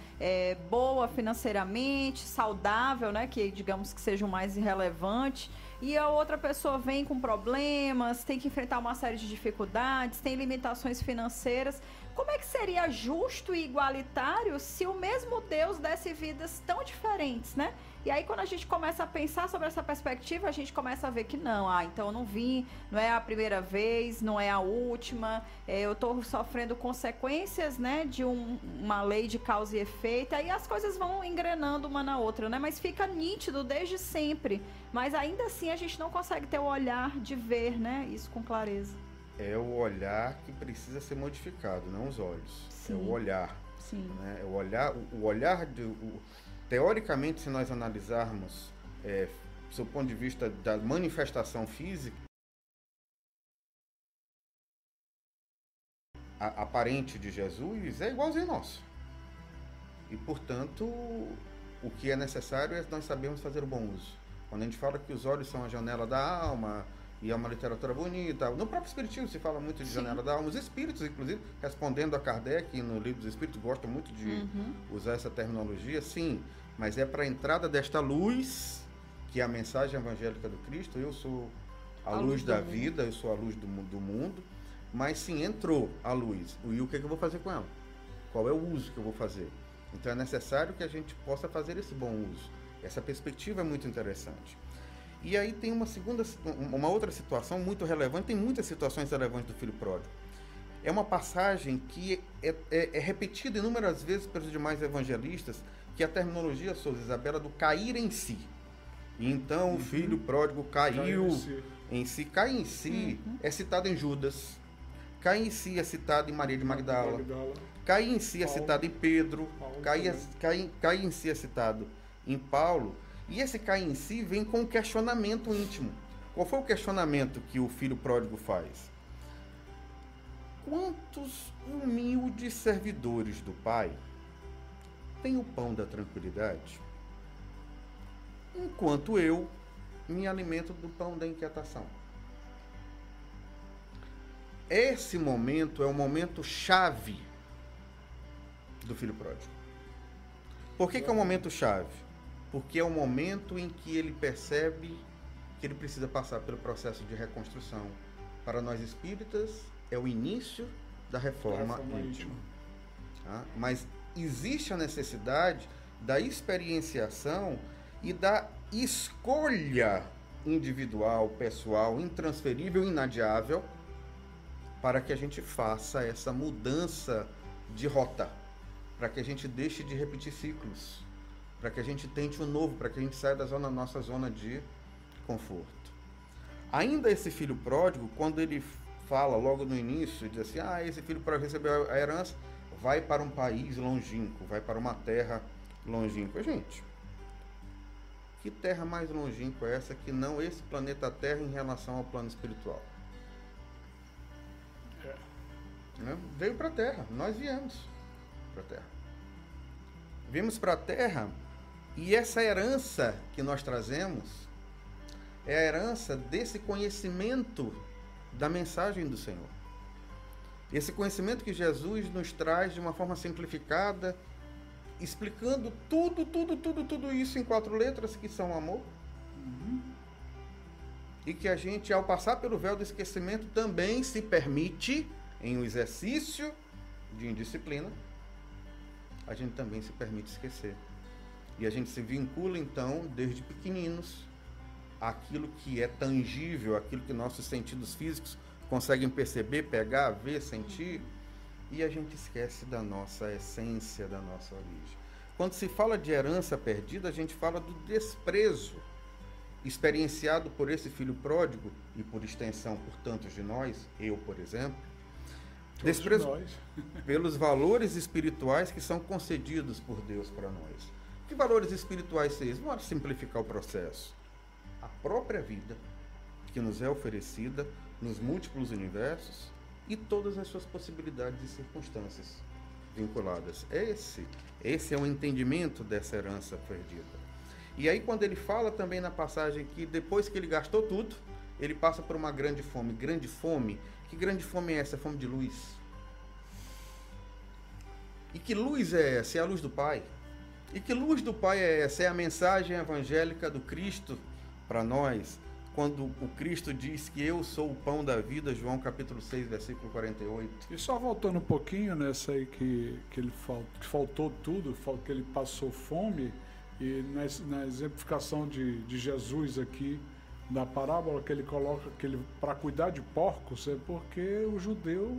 Speaker 2: boa financeiramente, saudável, né? Que digamos que seja o mais irrelevante, e a outra pessoa vem com problemas, tem que enfrentar uma série de dificuldades, tem limitações financeiras. Como é que seria justo e igualitário se o mesmo Deus desse vidas tão diferentes, né? E aí quando a gente começa a pensar sobre essa perspectiva, a gente começa a ver que não, então eu não vim, não é a primeira vez, não é a última, eu estou sofrendo consequências, né, de uma lei de causa e efeito, aí as coisas vão engrenando uma na outra, né? Mas fica nítido desde sempre, mas ainda assim a gente não consegue ter o olhar de ver, né, isso com clareza.
Speaker 3: É o olhar que precisa ser modificado, não os olhos.
Speaker 2: Sim.
Speaker 3: É o olhar.
Speaker 2: Sim.
Speaker 3: Né? O olhar teoricamente, se nós analisarmos do ponto de vista da manifestação física, aparente de Jesus é igualzinho nosso. E, portanto, o que é necessário é nós sabermos fazer o bom uso. Quando a gente fala que os olhos são a janela da alma, e é uma literatura bonita, no próprio Espiritismo se fala muito de Sim. janela da alma, os espíritos, inclusive, respondendo a Kardec no livro dos Espíritos, gostam muito de usar essa terminologia, sim, mas é para a entrada desta luz, que é a mensagem evangélica do Cristo. Eu sou a luz da vida, eu sou a luz do mundo, mas sim, entrou a luz, e o que eu vou fazer com ela? Qual é o uso que eu vou fazer? Então é necessário que a gente possa fazer esse bom uso. Essa perspectiva é muito interessante. E aí tem uma outra situação muito relevante, tem muitas situações relevantes do filho pródigo. É uma passagem que é repetida inúmeras vezes pelos demais evangelistas, que é a terminologia, Souza Isabela, do cair em si. E então o filho pródigo caiu em si. Cai em si é citado em Judas, cai em si é citado em Maria de Magdala, cai em si é citado em Pedro, cai em si é citado em Paulo. E esse cair em si vem com um questionamento íntimo. Qual foi o questionamento que o filho pródigo faz? Quantos humildes servidores do Pai têm o pão da tranquilidade, enquanto eu me alimento do pão da inquietação? Esse momento é o momento chave do filho pródigo. Por que é um momento chave? Porque é o momento em que ele percebe que ele precisa passar pelo processo de reconstrução. Para nós espíritas, é o início da reforma íntima. Tá? Mas existe a necessidade da experienciação e da escolha individual, pessoal, intransferível, inadiável, para que a gente faça essa mudança de rota, para que a gente deixe de repetir ciclos, para que a gente tente o novo, para que a gente saia da nossa zona de conforto. Ainda esse filho pródigo, quando ele fala logo no início, diz assim, esse filho pródigo recebeu a herança, vai para um país longínquo, vai para uma terra longínqua. Gente, que terra mais longínqua é essa que não esse planeta Terra em relação ao plano espiritual? Né? Veio para a Terra, nós viemos para a Terra. Viemos para a Terra e essa herança que nós trazemos é a herança desse conhecimento da mensagem do Senhor. Esse conhecimento que Jesus nos traz de uma forma simplificada, explicando tudo isso em 4 letras, que são amor. E que a gente, ao passar pelo véu do esquecimento, também se permite, em um exercício de indisciplina, a gente também se permite esquecer. E a gente se vincula, então, desde pequeninos, àquilo que é tangível, aquilo que nossos sentidos físicos conseguem perceber, pegar, ver, sentir, e a gente esquece da nossa essência, da nossa origem. Quando se fala de herança perdida, a gente fala do desprezo experienciado por esse filho pródigo e por extensão por tantos de nós, eu, por exemplo, desprezo pelos valores espirituais que são concedidos por Deus para nós. Que valores espirituais são esses? Vamos simplificar o processo. A própria vida que nos é oferecida nos múltiplos universos e todas as suas possibilidades e circunstâncias vinculadas. Esse é o entendimento dessa herança perdida. E aí quando ele fala também na passagem que depois que ele gastou tudo, ele passa por uma grande fome. Grande fome? Que grande fome é essa? É fome de luz. E que luz é essa? É a luz do Pai. E que luz do Pai é essa? É a mensagem evangélica do Cristo para nós. Quando o Cristo diz que eu sou o pão da vida, João capítulo 6, versículo 48.
Speaker 4: E só voltando um pouquinho nessa aí que faltou tudo, que ele passou fome, e na exemplificação de Jesus aqui, na parábola que ele coloca que para cuidar de porcos, é porque o judeu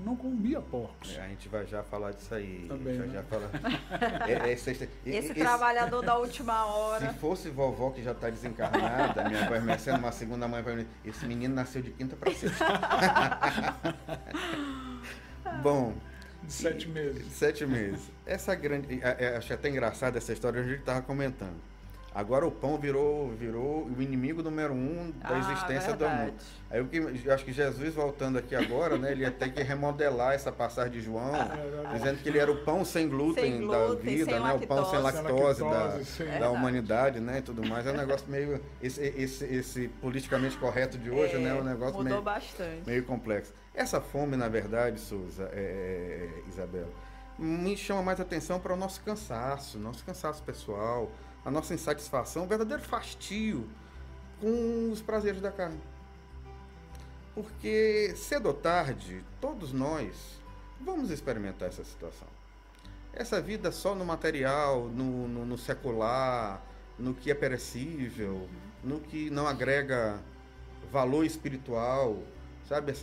Speaker 4: não comia porcos.
Speaker 3: A gente vai já falar disso aí.
Speaker 4: Também, né?
Speaker 3: Já falar.
Speaker 2: Esse trabalhador da última hora.
Speaker 3: Se fosse vovó que já está desencarnada, minha avó me sendo uma segunda mãe, esse menino nasceu de quinta para sexta. Bom.
Speaker 4: De 7 meses.
Speaker 3: 7 meses. Essa grande. Achei até engraçado essa história que a gente estava comentando. Agora o pão virou o inimigo número 1 da existência do mundo. Aí eu acho que Jesus, voltando aqui agora, né, ele ia ter que remodelar essa passagem de João, dizendo que ele era o pão sem glúten da vida, né, o pão sem lactose da humanidade, né, e tudo mais. É um negócio meio esse politicamente correto de hoje, né, é um negócio meio complexo. Essa fome, na verdade, Souza, Isabela, me chama mais atenção para o nosso cansaço pessoal, a nossa insatisfação, o verdadeiro fastio com os prazeres da carne. Porque cedo ou tarde, todos nós vamos experimentar essa situação. Essa vida só no material, no secular, no que é perecível, no que não agrega valor espiritual, sabe?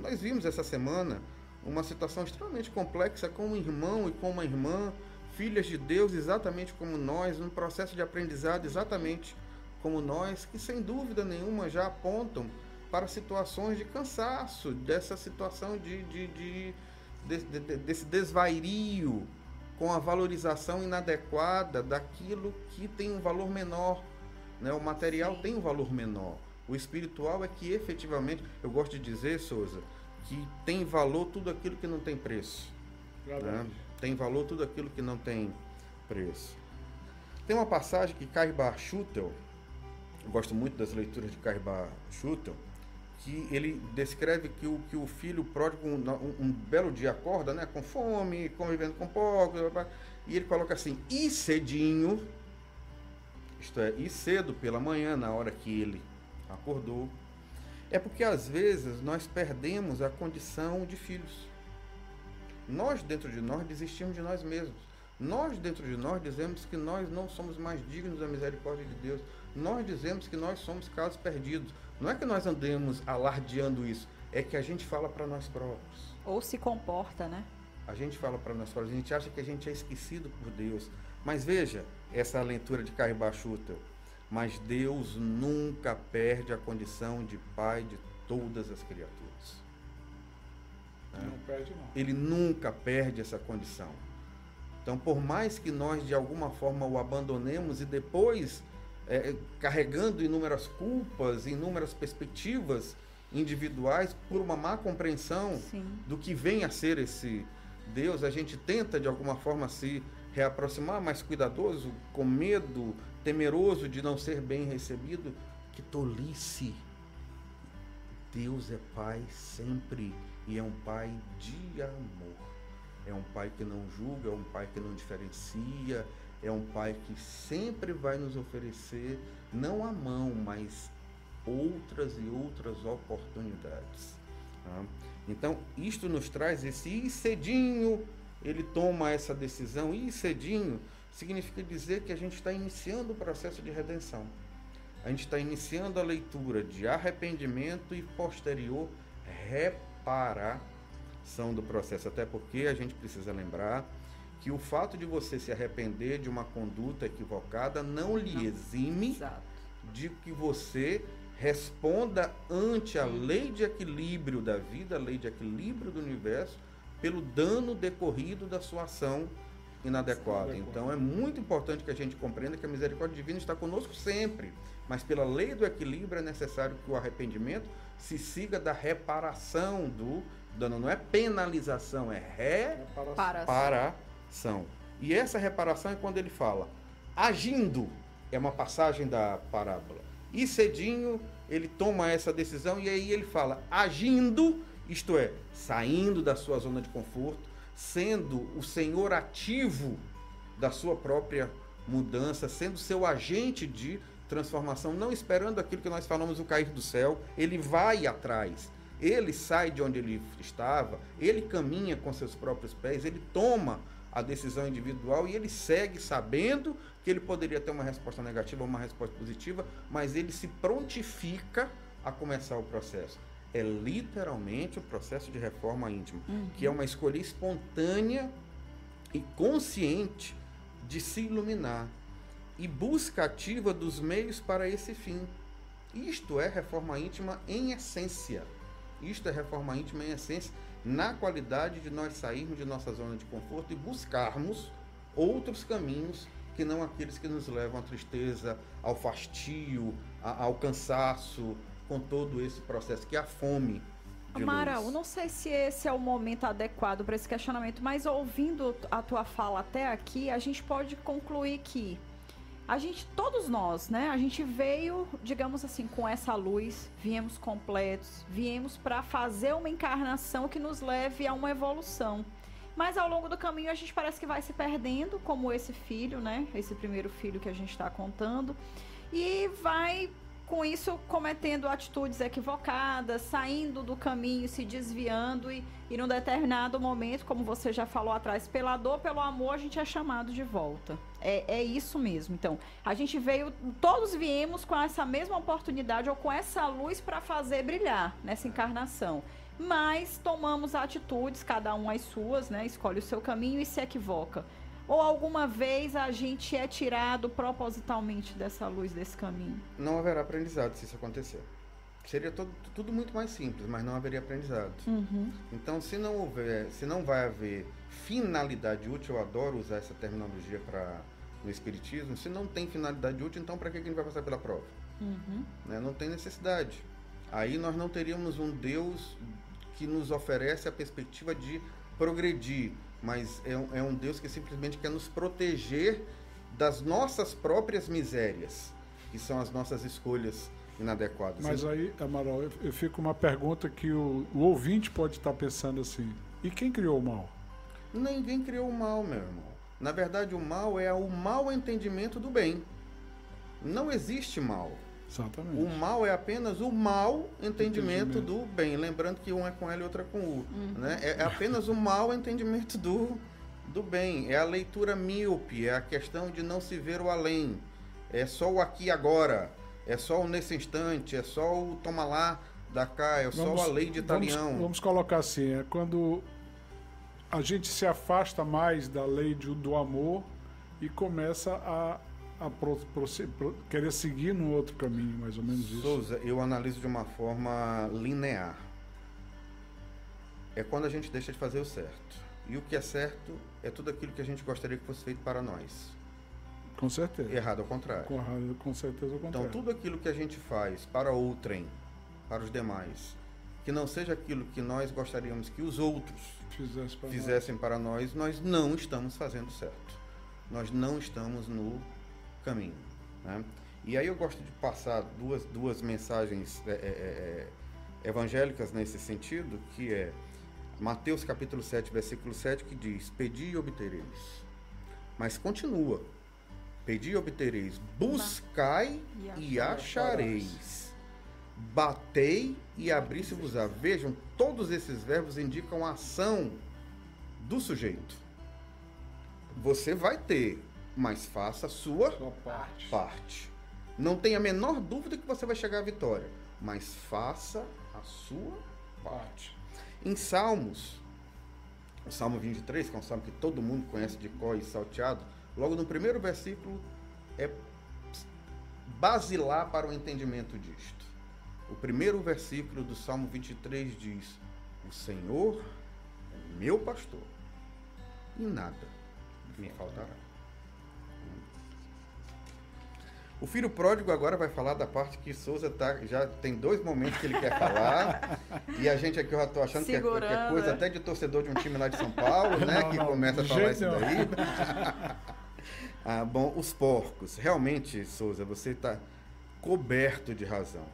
Speaker 3: Nós vimos essa semana uma situação extremamente complexa com um irmão e com uma irmã, filhas de Deus exatamente como nós, num processo de aprendizado exatamente como nós, que sem dúvida nenhuma já apontam para situações de cansaço, dessa situação desse desvairio com a valorização inadequada daquilo que tem um valor menor, né? O material tem um valor menor. O espiritual é que efetivamente, eu gosto de dizer, Souza, que tem valor tudo aquilo que não tem preço. Né? Tem valor tudo aquilo que não tem preço. Tem uma passagem que Carl Schutel, eu gosto muito das leituras de Carl Schutel, que ele descreve que o filho pródigo um belo dia acorda, né, com fome, convivendo com porcos, e ele coloca assim, e cedinho, isto é, e cedo pela manhã, na hora que ele acordou, é porque às vezes nós perdemos a condição de filhos. Nós dentro de nós desistimos de nós mesmos. Nós dentro de nós dizemos que nós não somos mais dignos da misericórdia de Deus. Nós dizemos que nós somos casos perdidos. Não é que nós andemos alardeando isso, é que a gente fala para nós próprios.
Speaker 2: Ou se comporta, né?
Speaker 3: A gente fala para nós próprios, a gente acha que a gente é esquecido por Deus. Mas veja essa leitura de Carl Schutel. Mas Deus nunca perde a condição de Pai de todas as criaturas.
Speaker 4: Não perde, não.
Speaker 3: Ele nunca perde essa condição. Então, por mais que nós, de alguma forma, o abandonemos e depois, carregando inúmeras culpas, inúmeras perspectivas individuais, por uma má compreensão do que vem a ser esse Deus, a gente tenta, de alguma forma, se reaproximar, mas cuidadoso, com medo, temeroso de não ser bem recebido. Que tolice! Deus é Pai sempre, e é um Pai de amor. É um Pai que não julga, é um Pai que não diferencia, é um Pai que sempre vai nos oferecer, não a mão, mas outras e outras oportunidades. Tá? Então, isto nos traz esse ir cedinho, ele toma essa decisão, ir cedinho significa dizer que a gente está iniciando o processo de redenção. A gente está iniciando a leitura de arrependimento e posterior reparação do processo, até porque a gente precisa lembrar que o fato de você se arrepender de uma conduta equivocada não lhe exime de que você responda ante a lei de equilíbrio da vida, a lei de equilíbrio do universo, pelo dano decorrido da sua ação inadequada. Então é muito importante que a gente compreenda que a misericórdia divina está conosco sempre, mas pela lei do equilíbrio é necessário que o arrependimento se siga da reparação do dano. Não é penalização, é reparação. E essa reparação é quando ele fala agindo, é uma passagem da parábola. E cedinho ele toma essa decisão e aí ele fala agindo, isto é, saindo da sua zona de conforto, sendo o senhor ativo da sua própria mudança, sendo seu agente de transformação, não esperando aquilo que nós falamos, o cair do céu. Ele vai atrás, ele sai de onde ele estava, ele caminha com seus próprios pés, ele toma a decisão individual e ele segue sabendo que ele poderia ter uma resposta negativa ou uma resposta positiva, mas ele se prontifica a começar o processo. É literalmente o processo de reforma íntima, que é uma escolha espontânea e consciente de se iluminar e busca ativa dos meios para esse fim. Isto é reforma íntima em essência. Isto é reforma íntima em essência, na qualidade de nós sairmos de nossa zona de conforto e buscarmos outros caminhos que não aqueles que nos levam à tristeza, ao fastio, ao cansaço, com todo esse processo, que é a fome de
Speaker 2: Amaral,
Speaker 3: luz.
Speaker 2: não sei se esse é o momento adequado para esse questionamento, mas ouvindo a tua fala até aqui, a gente pode concluir que todos nós, né, a gente veio, digamos assim, com essa luz, viemos completos, viemos para fazer uma encarnação que nos leve a uma evolução. Mas ao longo do caminho a gente parece que vai se perdendo, como esse filho, né, esse primeiro filho que a gente está contando, e vai com isso cometendo atitudes equivocadas, saindo do caminho, se desviando e num determinado momento, como você já falou atrás, pela dor, pelo amor, a gente é chamado de volta. É isso mesmo. Então, a gente todos viemos com essa mesma oportunidade ou com essa luz para fazer brilhar nessa encarnação. Mas tomamos atitudes, cada um as suas, né? Escolhe o seu caminho e se equivoca. Ou alguma vez a gente é tirado propositalmente dessa luz, desse caminho?
Speaker 3: Não haverá aprendizado se isso acontecer. Seria tudo muito mais simples, mas não haveria aprendizado. Então, se não vai haver finalidade útil, eu adoro usar essa terminologia no Espiritismo, se não tem finalidade útil, então para que a gente vai passar pela prova? Né? Não tem necessidade. Aí nós não teríamos um Deus que nos oferece a perspectiva de progredir, mas é um Deus que simplesmente quer nos proteger das nossas próprias misérias, que são as nossas escolhas inadequadas.
Speaker 4: Mas aí, Amaral, eu fico com uma pergunta que o ouvinte pode estar pensando assim: e quem criou o mal?
Speaker 3: Ninguém criou o mal, meu irmão. Na verdade, o mal é o mau entendimento do bem. Não existe mal.
Speaker 4: Exatamente.
Speaker 3: O mal é apenas o mau entendimento do bem. Lembrando que um é com L e outro é com U. Né? É apenas o mau entendimento do bem. É a leitura míope, é a questão de não se ver o além. É só o aqui e agora. É só o nesse instante. É só o toma lá, da cá. É só a lei de Italião.
Speaker 4: Vamos colocar assim, é quando a gente se afasta mais da lei do amor e começa a querer seguir no outro caminho, mais ou menos isso.
Speaker 3: Souza, eu analiso de uma forma linear. é quando a gente deixa de fazer o certo. E o que é certo é tudo aquilo que a gente gostaria que fosse feito para nós.
Speaker 4: Com certeza.
Speaker 3: Errado ao contrário.
Speaker 4: Com certeza ao contrário.
Speaker 3: Então, tudo aquilo que a gente faz para outrem, para os demais, que não seja aquilo que nós gostaríamos que os outros fizessem para nós, nós não estamos fazendo certo. Nós não estamos no caminho, né? E aí eu gosto de passar duas mensagens evangélicas nesse sentido, que é Mateus capítulo 7, versículo 7, que diz: pedi e obtereis. Mas continua: pedi e obtereis, buscai e achareis, batei e abri-se-vos-á. Vejam, todos esses verbos indicam a ação do sujeito. Você vai ter, mas faça a sua parte. Não tenha a menor dúvida que você vai chegar à vitória, mas faça a sua parte. Em Salmos, o Salmo 23, que é um salmo que todo mundo conhece de cor e salteado, logo no primeiro versículo é basilar para o entendimento disto. O primeiro versículo do Salmo 23 diz: o Senhor é meu pastor e nada me faltará. O filho pródigo agora vai falar da parte que Souza já tem 2 momentos que ele quer falar. E a gente aqui, eu já estou achando que é coisa até de torcedor de um time lá de São Paulo, né? Que começa a falar isso daí. Bom, os porcos. Realmente, Souza, você está coberto de razão.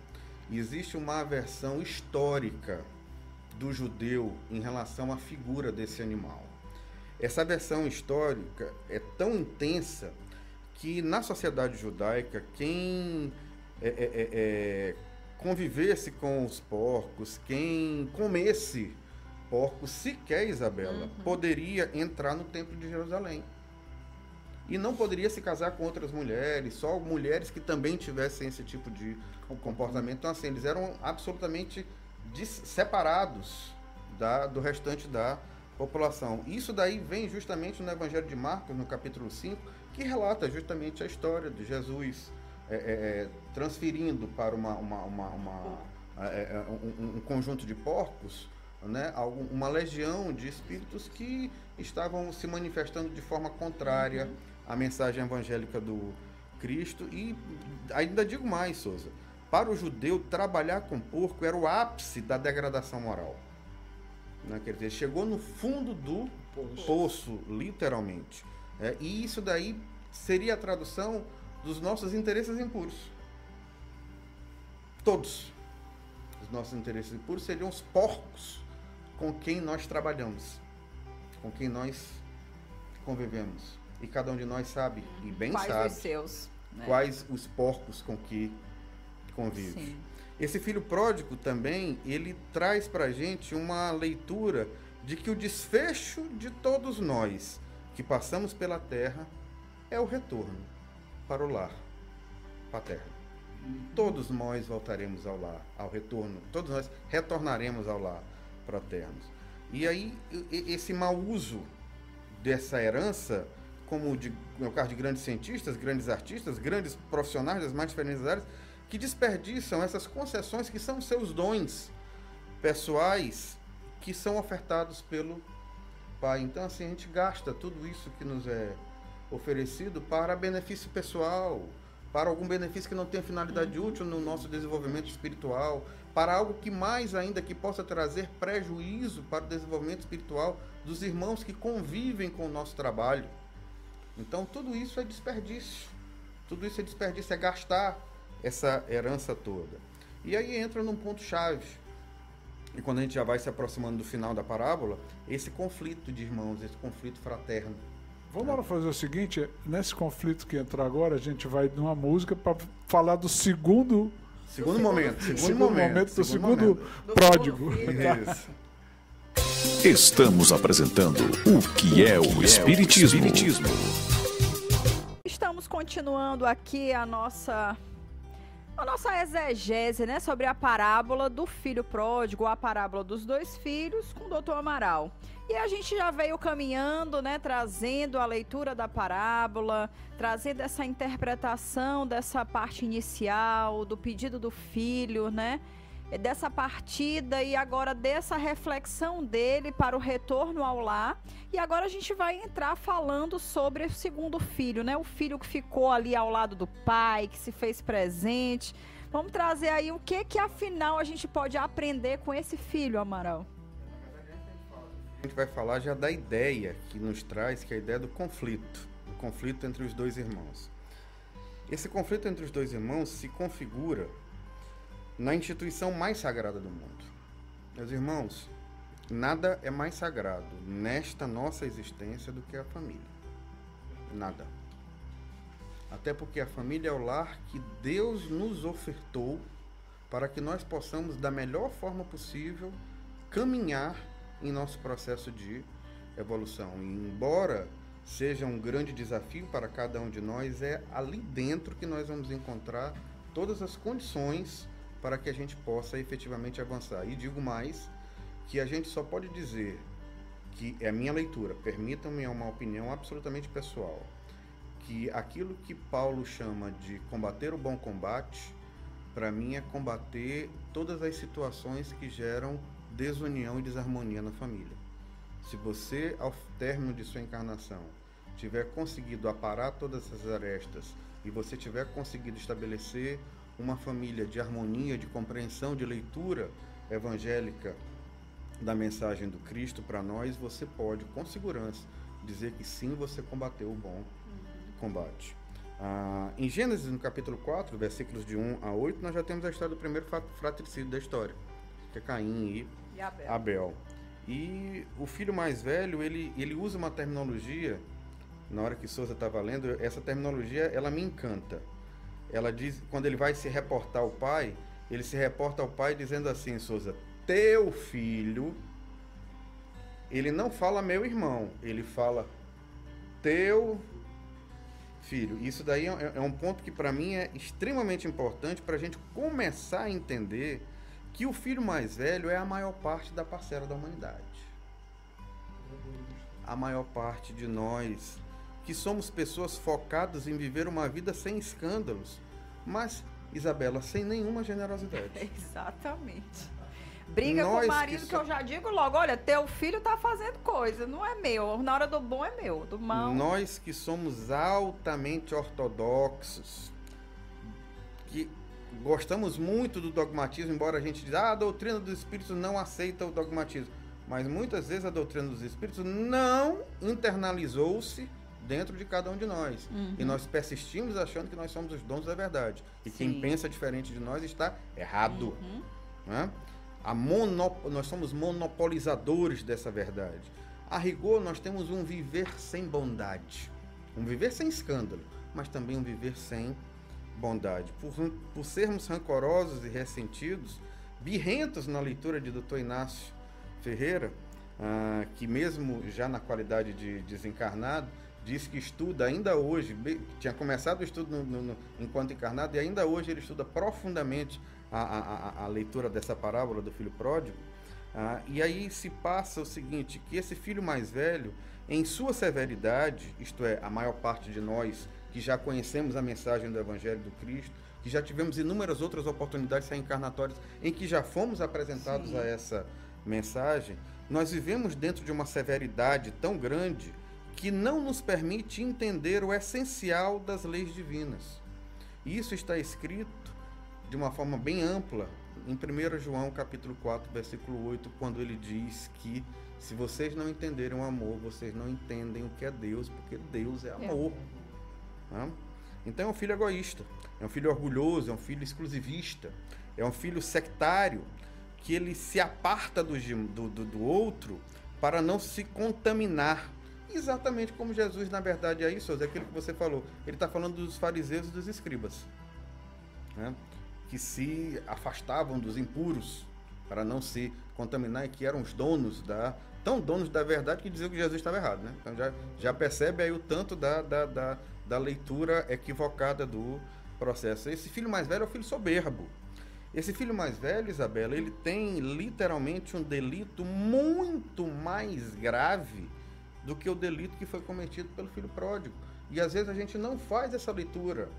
Speaker 3: Existe uma aversão histórica do judeu em relação à figura desse animal. Essa aversão histórica é tão intensa que na sociedade judaica, quem convivesse com os porcos, quem comesse porcos, sequer Isabela, poderia entrar no templo de Jerusalém. E não poderia se casar com outras mulheres, só mulheres que também tivessem esse tipo de comportamento. Então, assim, eles eram absolutamente separados do restante da população. Isso daí vem justamente no Evangelho de Marcos, no capítulo 5, que relata justamente a história de Jesus transferindo para um conjunto de porcos, né, uma legião de espíritos que estavam se manifestando de forma contrária à mensagem evangélica do Cristo. E ainda digo mais, Souza, para o judeu, trabalhar com porco era o ápice da degradação moral. Né? Quer dizer, chegou no fundo do poço, literalmente. E isso daí seria a tradução dos nossos interesses impuros. Todos os nossos interesses impuros seriam os porcos com quem nós trabalhamos, com quem nós convivemos. E cada um de nós sabe, e bem sabe,
Speaker 2: os seus, né?
Speaker 3: Quais os porcos com que convive. Sim. Esse filho pródigo também, ele traz para a gente uma leitura de que o desfecho de todos nós que passamos pela terra é o retorno para o lar paterno. Todos nós voltaremos ao lar, ao retorno. Todos nós retornaremos ao lar paterno. E aí, esse mau uso dessa herança, como no caso de grandes cientistas, grandes artistas, grandes profissionais das mais diferentes áreas, que desperdiçam essas concessões que são seus dons pessoais, que são ofertados pelo Pai. Então, assim, a gente gasta tudo isso que nos é oferecido para benefício pessoal, para algum benefício que não tenha finalidade útil no nosso desenvolvimento espiritual, para algo que mais ainda que possa trazer prejuízo para o desenvolvimento espiritual dos irmãos que convivem com o nosso trabalho. Então, tudo isso é desperdício. Tudo isso é desperdício, é gastar essa herança toda. E aí entra num ponto-chave. E quando a gente já vai se aproximando do final da parábola, esse conflito de irmãos, esse conflito fraterno.
Speaker 4: Vamos fazer o seguinte, nesse conflito que entra agora, a gente vai numa música para falar do segundo momento do segundo pródigo.
Speaker 3: Isso.
Speaker 1: Estamos apresentando o que é o Espiritismo.
Speaker 2: Estamos continuando aqui a nossa exegese, né, sobre a parábola do filho pródigo, a parábola dos 2 filhos, com o doutor Amaral. E a gente já veio caminhando, né, trazendo a leitura da parábola, trazendo essa interpretação dessa parte inicial, do pedido do filho, né? dessa partida e agora dessa reflexão dele para o retorno ao lar. E agora a gente vai entrar falando sobre o segundo filho, né? O filho que ficou ali ao lado do pai, que se fez presente. Vamos trazer aí o que afinal a gente pode aprender com esse filho, Amaral.
Speaker 3: A gente vai falar já da ideia que nos traz, que é a ideia do conflito entre os dois irmãos. Esse conflito entre os dois irmãos se configura na instituição mais sagrada do mundo. Meus irmãos, nada é mais sagrado nesta nossa existência do que a família. Nada. Até porque a família é o lar que Deus nos ofertou para que nós possamos, da melhor forma possível, caminhar em nosso processo de evolução. E embora seja um grande desafio para cada um de nós, é ali dentro que nós vamos encontrar todas as condições para que a gente possa efetivamente avançar. E digo mais, que a gente só pode dizer, que é a minha leitura, permitam-me uma opinião absolutamente pessoal, que aquilo que Paulo chama de combater o bom combate, para mim é combater todas as situações que geram desunião e desarmonia na família. Se você, ao término de sua encarnação, tiver conseguido aparar todas essas arestas e você tiver conseguido estabelecer uma família de harmonia, de compreensão, de leitura evangélica da mensagem do Cristo para nós, você pode, com segurança, dizer que sim, você combateu o bom combate. Em Gênesis, no capítulo 4, versículos de 1 a 8, nós já temos a história do primeiro fratricídio da história, que é Caim e Abel. E o filho mais velho, ele usa uma terminologia, na hora que Souza estava lendo, essa terminologia, ela me encanta. Ela diz, quando ele vai se reportar ao pai, ele se reporta ao pai dizendo assim, Souza, teu filho, ele não fala meu irmão, ele fala teu filho. Isso daí é um ponto que para mim é extremamente importante para a gente começar a entender que o filho mais velho é a maior parte da parcela da humanidade. A maior parte de nós, que somos pessoas focadas em viver uma vida sem escândalos, mas, Isabela, sem nenhuma generosidade.
Speaker 2: Exatamente. Briga com o marido, que eu já digo logo, olha, teu filho tá fazendo coisa, não é meu, na hora do bom é meu, do mal...
Speaker 3: Nós que somos altamente ortodoxos, que gostamos muito do dogmatismo, embora a gente diga, a doutrina dos espíritos não aceita o dogmatismo, mas muitas vezes a doutrina dos espíritos não internalizou-se dentro de cada um de nós. E nós persistimos achando que nós somos os donos da verdade. E quem pensa diferente de nós está errado. Né? Nós somos monopolizadores dessa verdade. A rigor, nós temos um viver sem bondade. Um viver sem escândalo, mas também um viver sem bondade. Por sermos rancorosos e ressentidos, birrentos na leitura de Dr. Inácio Ferreira, que mesmo já na qualidade de desencarnado, diz que estuda ainda hoje, tinha começado o estudo enquanto encarnado, e ainda hoje ele estuda profundamente a leitura dessa parábola do filho pródigo. E aí se passa o seguinte, que esse filho mais velho, em sua severidade, isto é, a maior parte de nós que já conhecemos a mensagem do Evangelho do Cristo, que já tivemos inúmeras outras oportunidades reencarnatórias em que já fomos apresentados a essa mensagem, nós vivemos dentro de uma severidade tão grande que não nos permite entender o essencial das leis divinas. E isso está escrito de uma forma bem ampla em 1 João capítulo 4, versículo 8, quando ele diz que se vocês não entenderem o amor, vocês não entendem o que é Deus, porque Deus é amor. Então é um filho egoísta, é um filho orgulhoso, é um filho exclusivista, é um filho sectário, que ele se aparta do outro para não se contaminar. Exatamente como Jesus, na verdade, é isso, é aquilo que você falou. Ele está falando dos fariseus e dos escribas, né? Que se afastavam dos impuros para não se contaminar e que eram os donos da verdade, que diziam que Jesus estava errado, né? Então já percebe aí o tanto da leitura equivocada do processo. Esse filho mais velho é o filho soberbo. Esse filho mais velho, Isabela, ele tem literalmente um delito muito mais grave do que o delito que foi cometido pelo filho pródigo. E às vezes a gente não faz essa leitura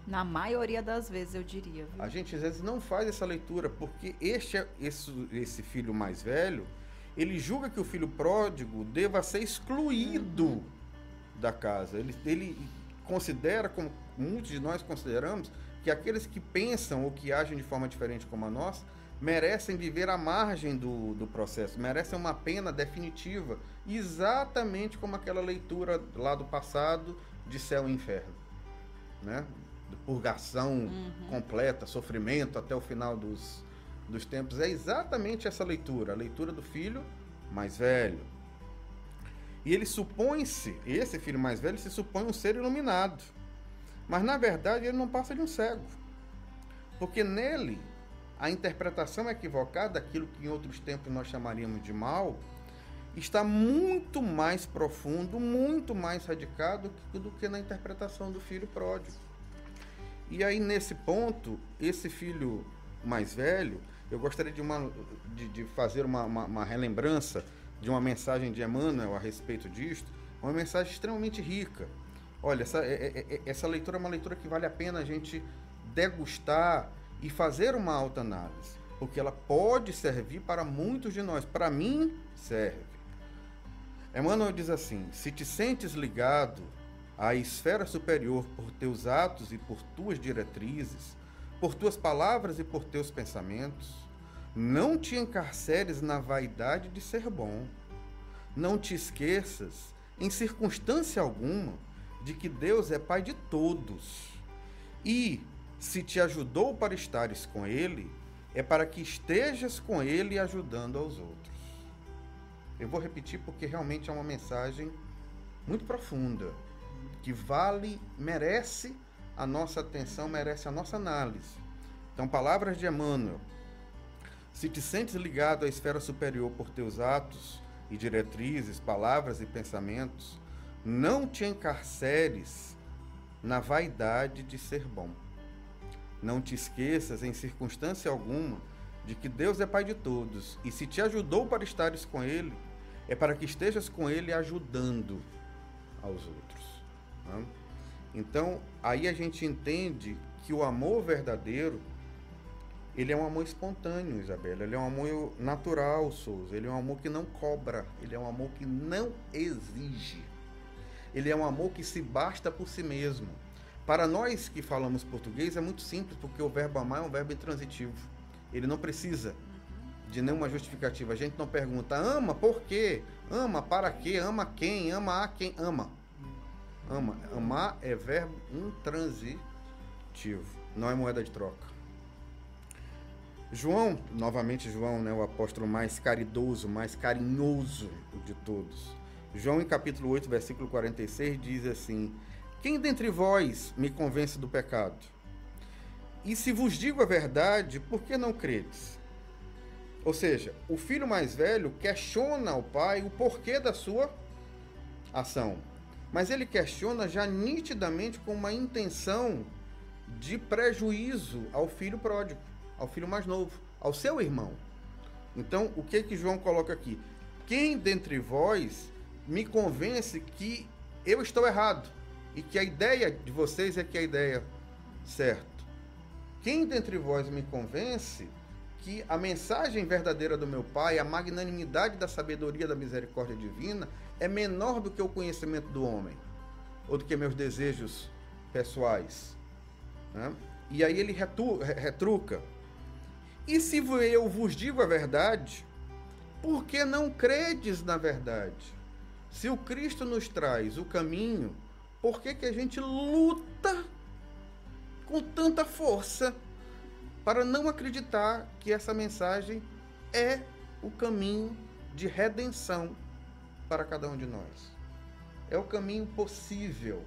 Speaker 2: Na maioria das vezes, eu diria. Viu?
Speaker 3: A gente às vezes não faz essa leitura, porque esse filho mais velho, ele julga que o filho pródigo deva ser excluído da casa. Ele considera, como muitos de nós consideramos, que aqueles que pensam ou que agem de forma diferente como a nossa, merecem viver à margem do processo, merecem uma pena definitiva, exatamente como aquela leitura lá do passado de céu e inferno, né? De purgação completa, sofrimento até o final dos tempos. É exatamente essa leitura, a leitura do filho mais velho. E ele supõe-se, esse filho mais velho se supõe um ser iluminado, mas na verdade ele não passa de um cego, porque nele a interpretação equivocada daquilo que em outros tempos nós chamaríamos de mal está muito mais profundo, muito mais radicado do que na interpretação do filho pródigo. E aí, nesse ponto, esse filho mais velho, eu gostaria de fazer uma relembrança de uma mensagem de Emmanuel a respeito disto, uma mensagem extremamente rica. Olha, essa leitura é uma leitura que vale a pena a gente degustar e fazer uma autoanálise, porque ela pode servir para muitos de nós. Para mim, serve. Emmanuel diz assim: se te sentes ligado à esfera superior por teus atos e por tuas diretrizes, por tuas palavras e por teus pensamentos, não te encarceres na vaidade de ser bom. Não te esqueças, em circunstância alguma, de que Deus é Pai de todos. E, se te ajudou para estares com Ele, é para que estejas com Ele ajudando aos outros. Eu vou repetir porque realmente é uma mensagem muito profunda, que merece a nossa atenção, merece a nossa análise. Então, palavras de Emmanuel: se te sentes ligado à esfera superior por teus atos e diretrizes, palavras e pensamentos, não te encarceres na vaidade de ser bom. Não te esqueças, em circunstância alguma, de que Deus é Pai de todos, e se te ajudou para estares com Ele, é para que estejas com Ele ajudando aos outros. Né? Então, aí a gente entende que o amor verdadeiro, ele é um amor espontâneo, Isabela, ele é um amor natural, Souza, ele é um amor que não cobra, ele é um amor que não exige, ele é um amor que se basta por si mesmo. Para nós que falamos português é muito simples, porque o verbo amar é um verbo intransitivo. Ele não precisa de nenhuma justificativa. A gente não pergunta: ama por quê? Ama para quê? Ama quem? Ama a quem? Ama. Ama. Amar é verbo intransitivo. Não é moeda de troca. João, novamente João, né, o apóstolo mais caridoso, mais carinhoso de todos. João, em capítulo 8, versículo 46, diz assim: quem dentre vós me convence do pecado? E se vos digo a verdade, por que não credes? Ou seja, o filho mais velho questiona ao pai o porquê da sua ação. Mas ele questiona já nitidamente com uma intenção de prejuízo ao filho pródigo, ao filho mais novo, ao seu irmão. Então, o que João coloca aqui? Quem dentre vós me convence que eu estou errado e que a ideia de vocês é que é a ideia certa? Quem dentre vós me convence que a mensagem verdadeira do meu Pai, a magnanimidade da sabedoria da misericórdia divina, é menor do que o conhecimento do homem, ou do que meus desejos pessoais? Né? E aí ele retruca: e se eu vos digo a verdade, por que não credes na verdade? Se o Cristo nos traz o caminho, por que a gente luta com tanta força para não acreditar que essa mensagem é o caminho de redenção para cada um de nós? É o caminho possível,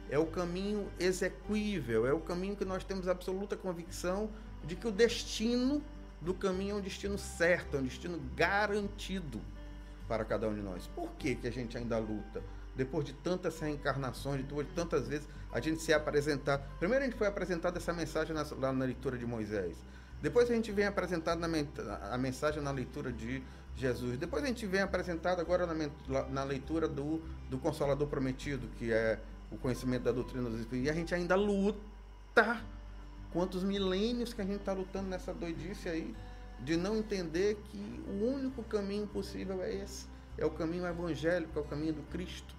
Speaker 3: é o caminho exequível, é o caminho que nós temos absoluta convicção de que o destino do caminho é um destino certo, é um destino garantido para cada um de nós. Por que a gente ainda luta? Depois de tantas reencarnações, depois de tantas vezes a gente se apresentar. Primeiro a gente foi apresentado essa mensagem lá na leitura de Moisés. Depois a gente vem apresentado a mensagem na leitura de Jesus. Depois a gente vem apresentado agora na leitura do Consolador Prometido, que é o conhecimento da doutrina dos Espíritos. E a gente ainda luta tá. Quantos milênios que a gente está lutando nessa doidice aí, de não entender que o único caminho possível é esse. É o caminho evangélico, é o caminho do Cristo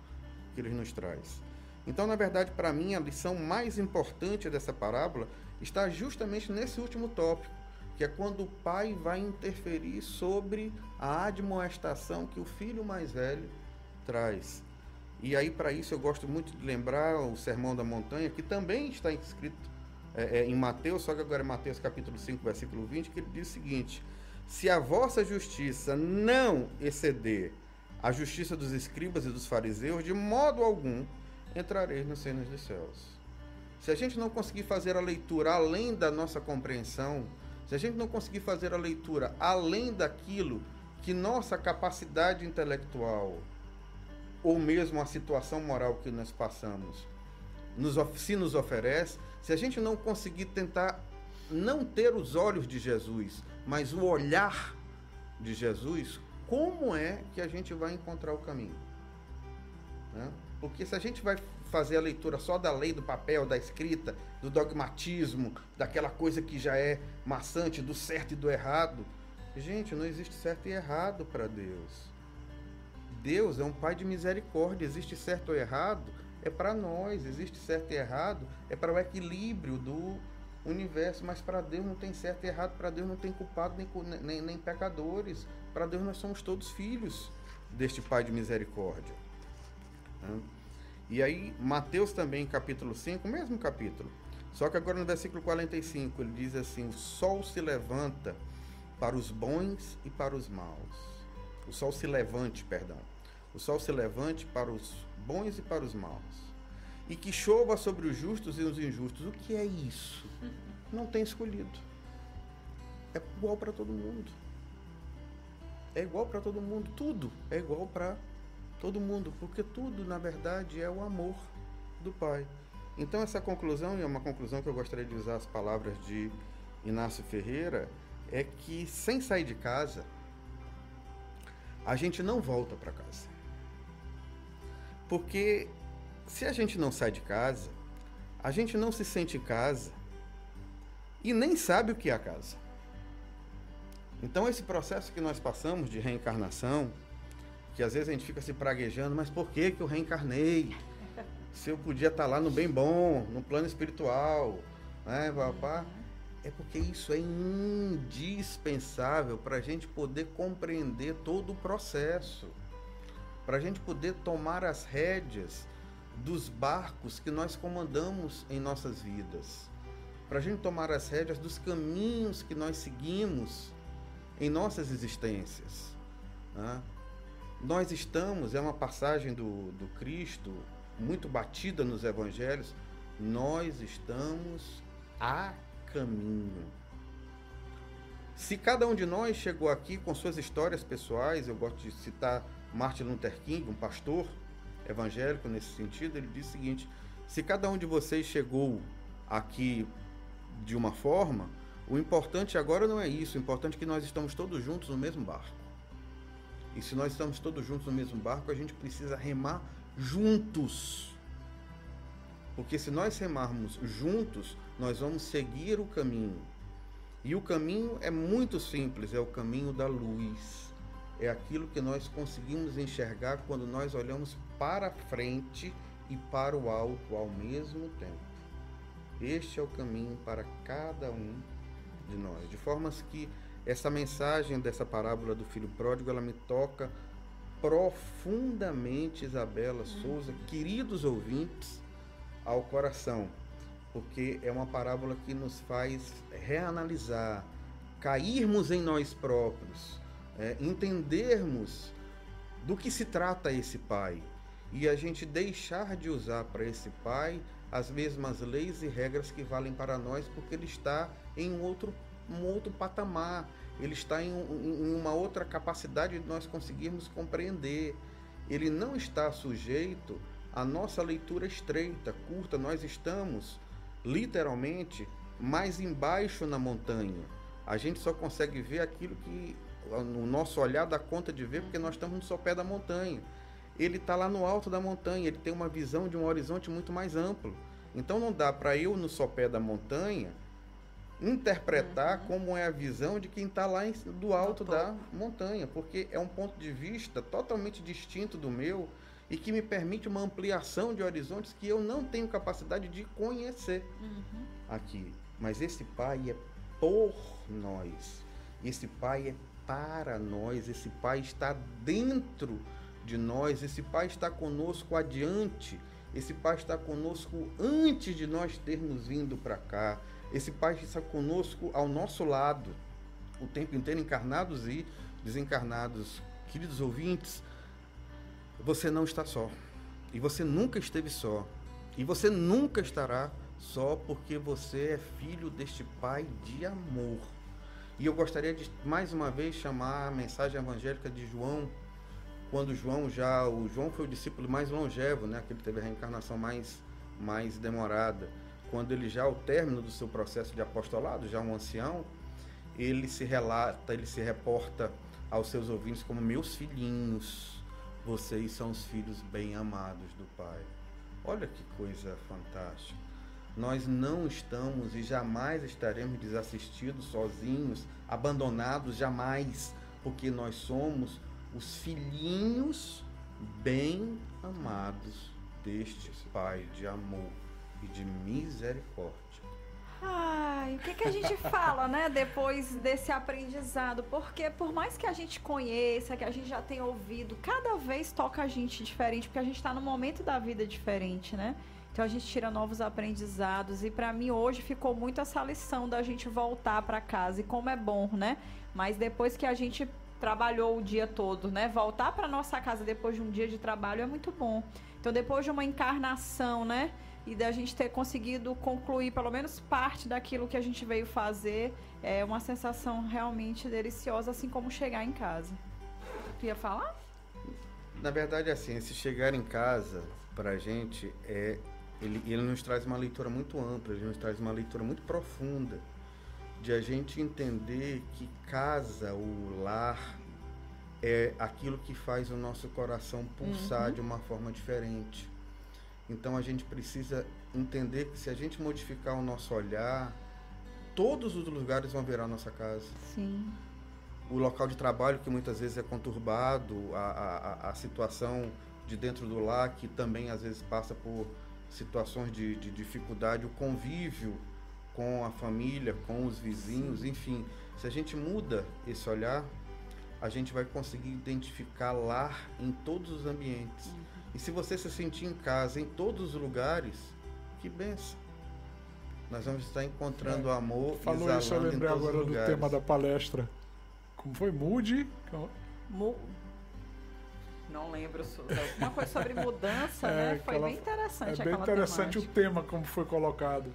Speaker 3: que ele nos traz. Então, na verdade, para mim, a lição mais importante dessa parábola está justamente nesse último tópico, que é quando o pai vai interferir sobre a admoestação que o filho mais velho traz. E aí, para isso, eu gosto muito de lembrar o Sermão da Montanha, que também está escrito em Mateus, só que agora é Mateus capítulo 5, versículo 20, que ele diz o seguinte: se a vossa justiça não exceder a justiça dos escribas e dos fariseus, de modo algum entrareis nos reinos dos céus. Se a gente não conseguir fazer a leitura além da nossa compreensão, se a gente não conseguir fazer a leitura além daquilo que nossa capacidade intelectual ou mesmo a situação moral que nós passamos se nos oferece, se a gente não conseguir tentar não ter os olhos de Jesus, mas o olhar de Jesus, como é que a gente vai encontrar o caminho? Né? Porque se a gente vai fazer a leitura só da lei, do papel, da escrita, do dogmatismo, daquela coisa que já é maçante, do certo e do errado, gente, não existe certo e errado para Deus. Deus é um Pai de misericórdia. Existe certo ou errado, é para nós. Existe certo e errado, é para o equilíbrio do universo. Mas para Deus não tem certo e errado, para Deus não tem culpado nem pecadores. Para Deus nós somos todos filhos deste Pai de misericórdia. E aí, Mateus também, capítulo 5, mesmo capítulo. Só que agora no versículo 45, ele diz assim: o sol se levanta para os bons e para os maus. O sol se levante, perdão. O sol se levante para os bons e para os maus. E que chova sobre os justos e os injustos. O que é isso? Não tem escolhido. É igual para todo mundo. É igual para todo mundo. Tudo é igual para todo mundo. Porque tudo, na verdade, é o amor do Pai. Então, essa conclusão, e é uma conclusão que eu gostaria de usar as palavras de Inácio Ferreira, é que sem sair de casa, a gente não volta para casa. Porque se a gente não sai de casa, a gente não se sente em casa e nem sabe o que é a casa. Então esse processo que nós passamos de reencarnação, que às vezes a gente fica se praguejando, mas por que eu reencarnei? Se eu podia estar lá no bem bom, no plano espiritual, né, papá? É porque isso é indispensável para a gente poder compreender todo o processo, para a gente poder tomar as rédeas dos barcos que nós comandamos em nossas vidas, para a gente tomar as rédeas dos caminhos que nós seguimos em nossas existências. Né? Nós estamos, é uma passagem do Cristo, muito batida nos evangelhos, nós estamos a caminho. Se cada um de nós chegou aqui com suas histórias pessoais, eu gosto de citar Martin Luther King, um pastor evangélico nesse sentido, ele diz o seguinte: se cada um de vocês chegou aqui de uma forma, o importante agora não é isso, o importante é que nós estamos todos juntos no mesmo barco. E se nós estamos todos juntos no mesmo barco, a gente precisa remar juntos. Porque se nós remarmos juntos, nós vamos seguir o caminho. E o caminho é muito simples, é o caminho da luz. É aquilo que nós conseguimos enxergar quando nós olhamos para frente e para o alto ao mesmo tempo. Este é o caminho para cada um de nós. De formas que essa mensagem dessa parábola do filho pródigo, ela me toca profundamente, Isabela Souza, queridos ouvintes, ao coração, porque é uma parábola que nos faz reanalisar, cairmos em nós próprios, entendermos do que se trata esse Pai e a gente deixar de usar para esse Pai as mesmas leis e regras que valem para nós, porque ele está em um outro patamar, ele está em uma outra capacidade de nós conseguirmos compreender. Ele não está sujeito à nossa leitura estreita, curta. Nós estamos, literalmente, mais embaixo na montanha. A gente só consegue ver aquilo que o nosso olhar dá conta de ver, porque nós estamos no sopé da montanha. Ele está lá no alto da montanha, ele tem uma visão de um horizonte muito mais amplo. Então não dá para eu, no sopé da montanha, interpretar como é a visão de quem está lá do alto da montanha, porque é um ponto de vista totalmente distinto do meu e que me permite uma ampliação de horizontes que eu não tenho capacidade de conhecer aqui. Mas esse Pai é por nós, esse Pai é para nós, esse Pai está dentro de nós, esse Pai está conosco adiante, esse Pai está conosco antes de nós termos vindo para cá. Esse Pai está conosco ao nosso lado, o tempo inteiro, encarnados e desencarnados. Queridos ouvintes, você não está só. E você nunca esteve só. E você nunca estará só, porque você é filho deste Pai de amor. E eu gostaria de, mais uma vez, chamar a mensagem evangélica de João, quando o João foi o discípulo mais longevo, né? Aquele que teve a reencarnação mais demorada. Quando ele já, ao término do seu processo de apostolado, já um ancião, ele se reporta aos seus ouvintes como: meus filhinhos, vocês são os filhos bem amados do Pai. Olha que coisa fantástica. Nós não estamos e jamais estaremos desassistidos, sozinhos, abandonados, jamais, porque nós somos os filhinhos bem amados deste Pai de amor e de misericórdia.
Speaker 2: Ai, o que a gente fala, né, depois desse aprendizado? Porque por mais que a gente conheça, que a gente já tenha ouvido, cada vez toca a gente diferente, porque a gente está num momento da vida diferente, né? Então a gente tira novos aprendizados, e para mim hoje ficou muito essa lição da gente voltar para casa, e como é bom, né? Mas depois que a gente trabalhou o dia todo, né? Voltar para nossa casa depois de um dia de trabalho é muito bom. Então depois de uma encarnação, né? E da gente ter conseguido concluir pelo menos parte daquilo que a gente veio fazer, é uma sensação realmente deliciosa, assim como chegar em casa. Tu ia falar?
Speaker 3: Na verdade, assim, esse chegar em casa, pra gente, ele nos traz uma leitura muito ampla, ele nos traz uma leitura muito profunda, de a gente entender que casa, o lar, é aquilo que faz o nosso coração pulsar de uma forma diferente. Então a gente precisa entender que se a gente modificar o nosso olhar, todos os lugares vão virar a nossa casa.
Speaker 2: Sim.
Speaker 3: O local de trabalho, que muitas vezes é conturbado, a situação de dentro do lar, que também às vezes passa por situações de dificuldade, o convívio com a família, com os vizinhos, enfim. Se a gente muda esse olhar, a gente vai conseguir identificar lar em todos os ambientes. E se você se sentir em casa, em todos os lugares, que bênção. Nós vamos estar encontrando amor,
Speaker 4: falou isso, eu lembrei agora do tema da palestra. Como foi? Mude?
Speaker 2: Não lembro. Alguma coisa sobre mudança, né? Foi bem interessante.
Speaker 4: É bem interessante temática. O tema, como foi colocado.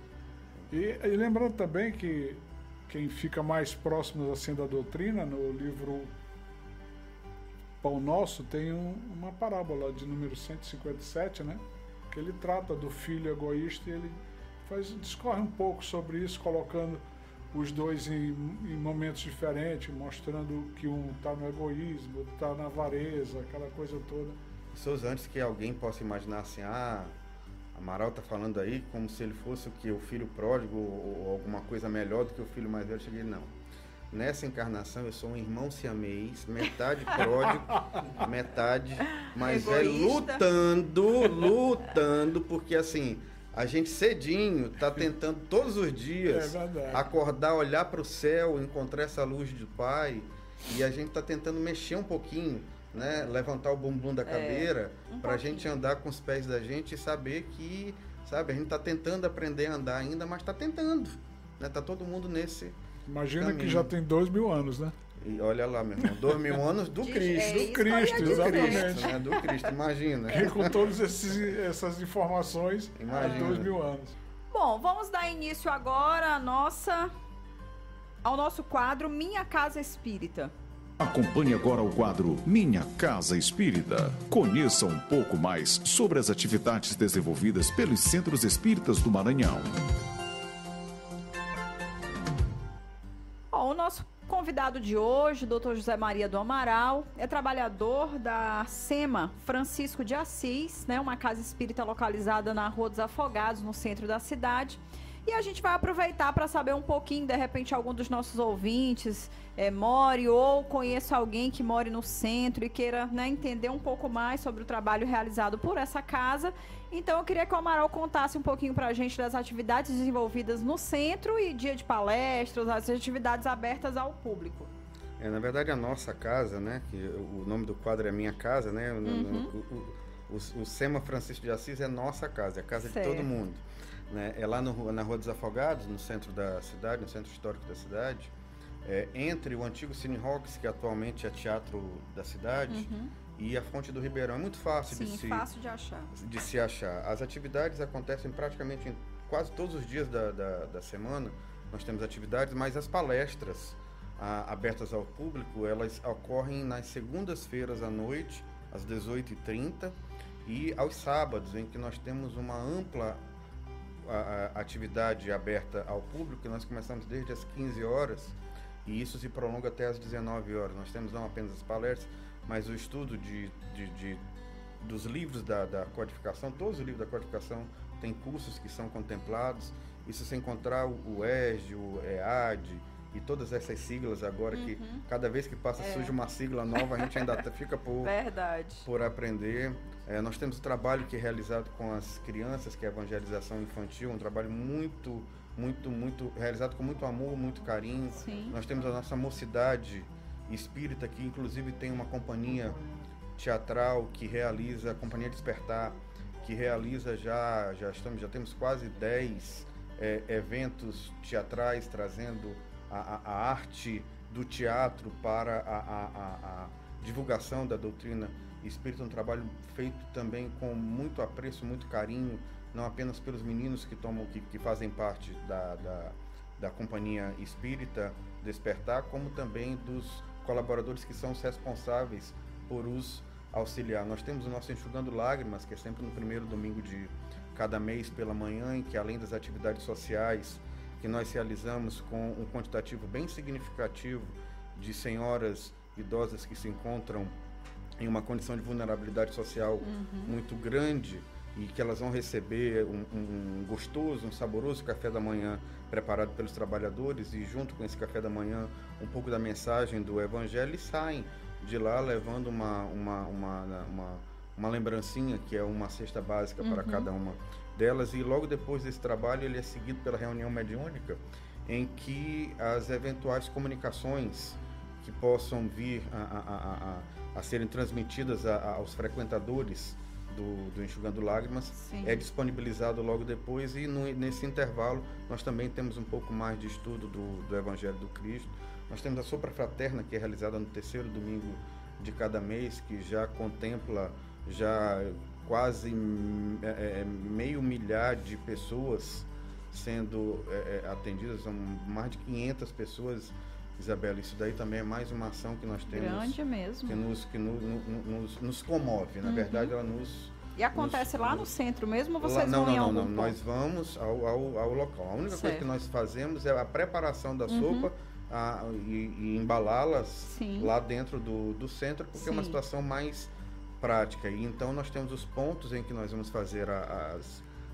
Speaker 4: E lembrando também que quem fica mais próximo assim da doutrina, no livro Pão Nosso, tem uma parábola de número 157, né? Que ele trata do filho egoísta, e ele discorre um pouco sobre isso, colocando os dois em momentos diferentes, mostrando que um está no egoísmo, está na avareza, aquela coisa toda.
Speaker 3: Pessoas, antes que alguém possa imaginar assim, Amaral está falando aí como se ele fosse o filho pródigo ou alguma coisa melhor do que o filho mais velho. Eu cheguei, não. Nessa encarnação eu sou um irmão siamês, metade pródigo, metade mais
Speaker 2: egoísta.
Speaker 3: Velho, lutando, porque assim, a gente cedinho está tentando todos os dias acordar, olhar para o céu, encontrar essa luz do Pai, e a gente está tentando mexer um pouquinho, né? Levantar o bumbum da cadeira para a gente andar com os pés da gente e saber que, sabe, a gente está tentando aprender a andar ainda, mas está tentando, né? Tá todo mundo nesse
Speaker 4: Imagina
Speaker 3: caminho.
Speaker 4: Que já tem 2000 anos, né?
Speaker 3: E olha lá, meu irmão, 2000 anos do Cristo.
Speaker 4: Do Cristo, exatamente.
Speaker 3: Né? Do Cristo, imagina.
Speaker 4: Que com todas essas informações,
Speaker 3: imagina.
Speaker 4: 2000 anos.
Speaker 2: Bom, vamos dar início agora ao nosso quadro Minha Casa Espírita.
Speaker 1: Acompanhe agora o quadro Minha Casa Espírita. Conheça um pouco mais sobre as atividades desenvolvidas pelos Centros Espíritas do Maranhão.
Speaker 2: O nosso convidado de hoje, o Dr. José Maria do Amaral, é trabalhador da SEMA Francisco de Assis, né, uma casa espírita localizada na Rua dos Afogados, no centro da cidade. E a gente vai aproveitar para saber um pouquinho, de repente, algum dos nossos ouvintes more ou conheça alguém que more no centro e queira, né, entender um pouco mais sobre o trabalho realizado por essa casa. Então, eu queria que o Amaral contasse um pouquinho para a gente das atividades desenvolvidas no centro e dia de palestras, as atividades abertas ao público.
Speaker 3: Na verdade, a nossa casa, né, que o nome do quadro é Minha Casa, né, o SEMA Francisco de Assis é nossa casa, é a casa de todo mundo. Né? É lá na Rua dos Afogados, no centro da cidade, no centro histórico da cidade, entre o antigo Cine Rocks, que atualmente é teatro da cidade, e a Fonte do Ribeirão. É muito fácil,
Speaker 2: fácil de
Speaker 3: se achar. As atividades acontecem praticamente em quase todos os dias da semana. Nós temos atividades, mas as palestras abertas ao público, elas ocorrem nas segundas-feiras à noite, às 18h30, e aos sábados, em que nós temos uma ampla atividade aberta ao público, que nós começamos desde as 15 horas e isso se prolonga até as 19 horas. Nós temos não apenas as palestras, mas o estudo dos livros da codificação. Todos os livros da codificação têm cursos que são contemplados. Isso sem encontrar o ESD, o EAD e todas essas siglas agora, que cada vez que passa surge uma sigla nova, a gente ainda fica por aprender. Nós temos o trabalho que é realizado com as crianças, que é a evangelização infantil, um trabalho muito realizado com muito amor, muito carinho.
Speaker 2: Sim.
Speaker 3: Nós temos a nossa mocidade espírita, que inclusive tem uma companhia teatral que realiza, a Companhia Despertar, que realiza já temos quase 10 eventos teatrais, trazendo a arte do teatro para a divulgação da doutrina espírita, um trabalho feito também com muito apreço, muito carinho, não apenas pelos meninos que fazem parte da Companhia Espírita Despertar, como também dos colaboradores que são os responsáveis por os auxiliar. Nós temos o nosso Enxugando Lágrimas, que é sempre no primeiro domingo de cada mês pela manhã, em que além das atividades sociais que nós realizamos com um quantitativo bem significativo de senhoras idosas que se encontram em uma condição de vulnerabilidade social muito grande e que elas vão receber um gostoso, um saboroso café da manhã preparado pelos trabalhadores, e junto com esse café da manhã um pouco da mensagem do Evangelho, e saem de lá levando uma lembrancinha, que é uma cesta básica para cada uma delas. E logo depois desse trabalho ele é seguido pela reunião mediúnica, em que as eventuais comunicações que possam vir a serem transmitidas aos frequentadores do Enxugando Lágrimas,
Speaker 2: Sim.
Speaker 3: é disponibilizado logo depois, e nesse intervalo nós também temos um pouco mais de estudo do Evangelho do Cristo. Nós temos a Sopra Fraterna, que é realizada no terceiro domingo de cada mês, que já contempla quase meio milhar de pessoas sendo atendidas, são mais de 500 pessoas, Isabela. Isso daí também é mais uma ação que nós temos.
Speaker 2: Grande mesmo.
Speaker 3: Que nos comove, na verdade ela nos...
Speaker 2: E acontece lá no centro mesmo, ou vocês vão em algum ponto?
Speaker 3: Não, nós vamos ao local. A única coisa que nós fazemos é a preparação da sopa e embalá-las lá dentro do centro, porque é uma situação mais prática. E então nós temos os pontos em que nós vamos fazer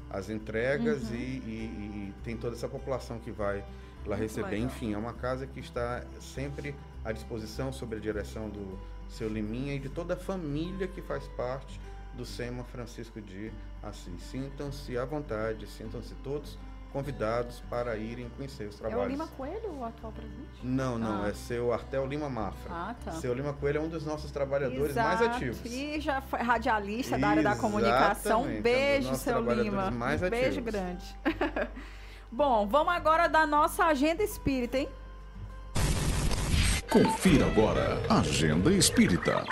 Speaker 3: as entregas e tem toda essa população que vai lá receber.
Speaker 2: Legal.
Speaker 3: Enfim, é uma casa que está sempre à disposição, sob a direção do seu Liminha e de toda a família que faz parte do SEMA Francisco de Assis. Sintam-se à vontade, sintam-se todos convidados para irem conhecer os trabalhos.
Speaker 2: É o Lima Coelho, o atual presidente?
Speaker 3: Não, é seu Artel Lima Mafra.
Speaker 2: Ah, tá.
Speaker 3: Seu Lima Coelho é um dos nossos trabalhadores mais ativos.
Speaker 2: E já foi radialista da área da comunicação. Um beijo, seu Lima. Um beijo grande. Bom, vamos agora da nossa agenda espírita, hein?
Speaker 1: Confira agora a Agenda Espírita.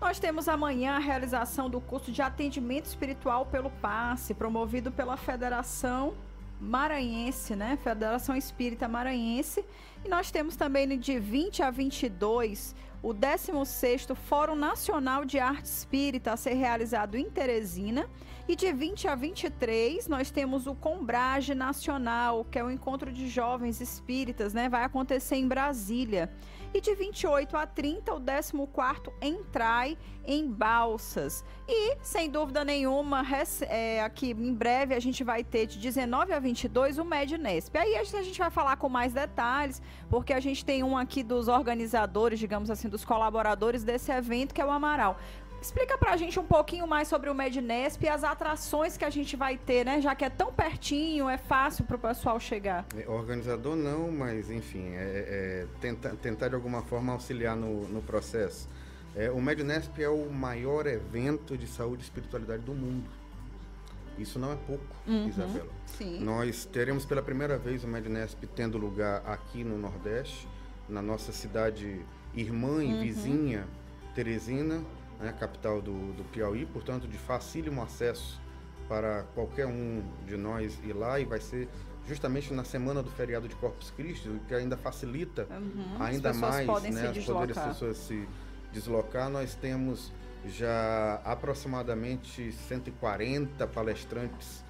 Speaker 2: Nós temos amanhã a realização do curso de atendimento espiritual pelo passe, promovido pela Federação Maranhense, né? Federação Espírita Maranhense. E nós temos também de 20 a 22 o 16º Fórum Nacional de Arte Espírita a ser realizado em Teresina. E de 20 a 23, nós temos o Combrage Nacional, que é o encontro de jovens espíritas, né? Vai acontecer em Brasília. E de 28 a 30, o 14º Entrai em Balsas. E, sem dúvida nenhuma, aqui em breve a gente vai ter de 19 a 22 o Mednesp. Aí a gente vai falar com mais detalhes, porque a gente tem um aqui dos organizadores, digamos assim, dos colaboradores desse evento, que é o Amaral. Explica pra gente um pouquinho mais sobre o Mednesp e as atrações que a gente vai ter, né? Já que é tão pertinho, é fácil pro pessoal chegar.
Speaker 3: Organizador não, mas enfim, tentar de alguma forma auxiliar no processo. O Mednesp é o maior evento de saúde e espiritualidade do mundo. Isso não é pouco, Isabela.
Speaker 2: Sim.
Speaker 3: Nós teremos pela primeira vez o Mednesp tendo lugar aqui no Nordeste, na nossa cidade irmã e vizinha, Teresina, né, capital do Piauí, portanto de facílimo acesso para qualquer um de nós ir lá, e vai ser justamente na semana do feriado de Corpus Christi, o que ainda facilita ainda mais, né, poder as pessoas se deslocar. Nós temos já aproximadamente 140 palestrantes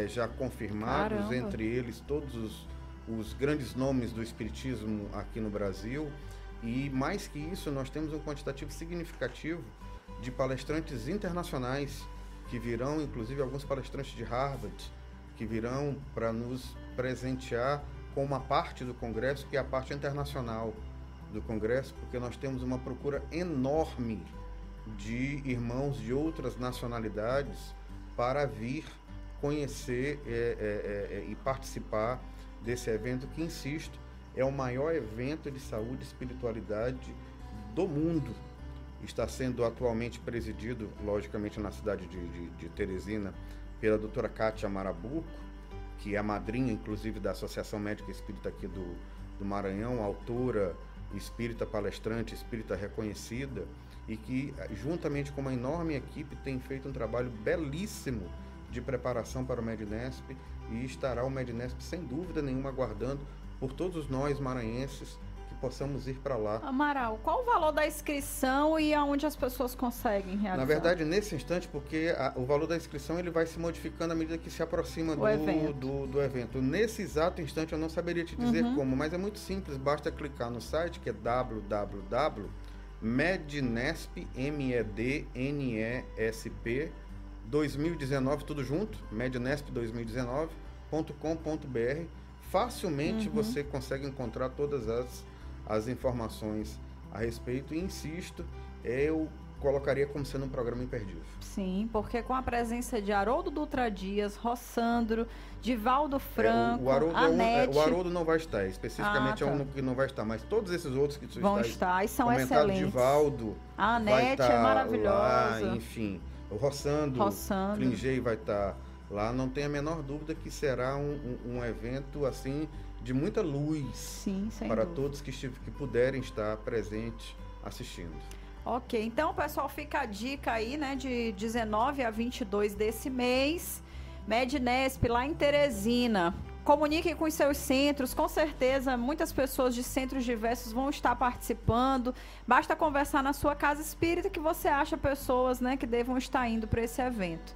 Speaker 3: já confirmados. Caramba. Entre eles todos os grandes nomes do espiritismo aqui no Brasil, e mais que isso, nós temos um quantitativo significativo de palestrantes internacionais que virão, inclusive alguns palestrantes de Harvard, que virão para nos presentear com uma parte do Congresso, que é a parte internacional do Congresso, porque nós temos uma procura enorme de irmãos de outras nacionalidades para vir conhecer e participar desse evento, que, insisto, é o maior evento de saúde e espiritualidade do mundo. Está sendo atualmente presidido, logicamente, na cidade de Teresina, pela doutora Kátia Marabuco, que é a madrinha, inclusive, da Associação Médica Espírita aqui do Maranhão, autora espírita, palestrante espírita reconhecida, e que, juntamente com uma enorme equipe, tem feito um trabalho belíssimo de preparação para o Mednesp, e estará o Mednesp, sem dúvida nenhuma, aguardando por todos nós maranhenses que possamos ir para lá.
Speaker 2: Amaral, qual o valor da inscrição e aonde as pessoas conseguem realizar?
Speaker 3: Na verdade, nesse instante, porque o valor da inscrição ele vai se modificando à medida que se aproxima do evento. Nesse exato instante eu não saberia te dizer como, mas é muito simples, basta clicar no site, que é www.mednesp, MEDNESP 2019, tudo junto, mednesp2019.com.br. Facilmente você consegue encontrar todas as informações a respeito, e insisto, eu colocaria como sendo um programa imperdível.
Speaker 2: Sim, porque com a presença de Haroldo Dutra Dias, Rossandro, Divaldo Franco,
Speaker 3: Anete... O Haroldo não vai estar, especificamente é um que não vai estar, mas todos esses outros que
Speaker 2: vão estar e são excelentes.
Speaker 3: Divaldo,
Speaker 2: a Anete é maravilhosa.
Speaker 3: Lá, enfim, o Rossandro. Klingei vai estar lá. Não tem a menor dúvida que será um evento assim de muita luz.
Speaker 2: Sim,
Speaker 3: para todos que puderem estar presentes assistindo.
Speaker 2: Ok, então, pessoal, fica a dica aí, né, de 19 a 22 desse mês, Mednesp lá em Teresina. Comuniquem com os seus centros, com certeza muitas pessoas de centros diversos vão estar participando. Basta conversar na sua casa espírita que você acha pessoas, né, que devam estar indo para esse evento.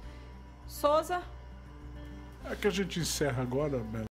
Speaker 2: Souza?
Speaker 4: É que a gente encerra agora, Bela,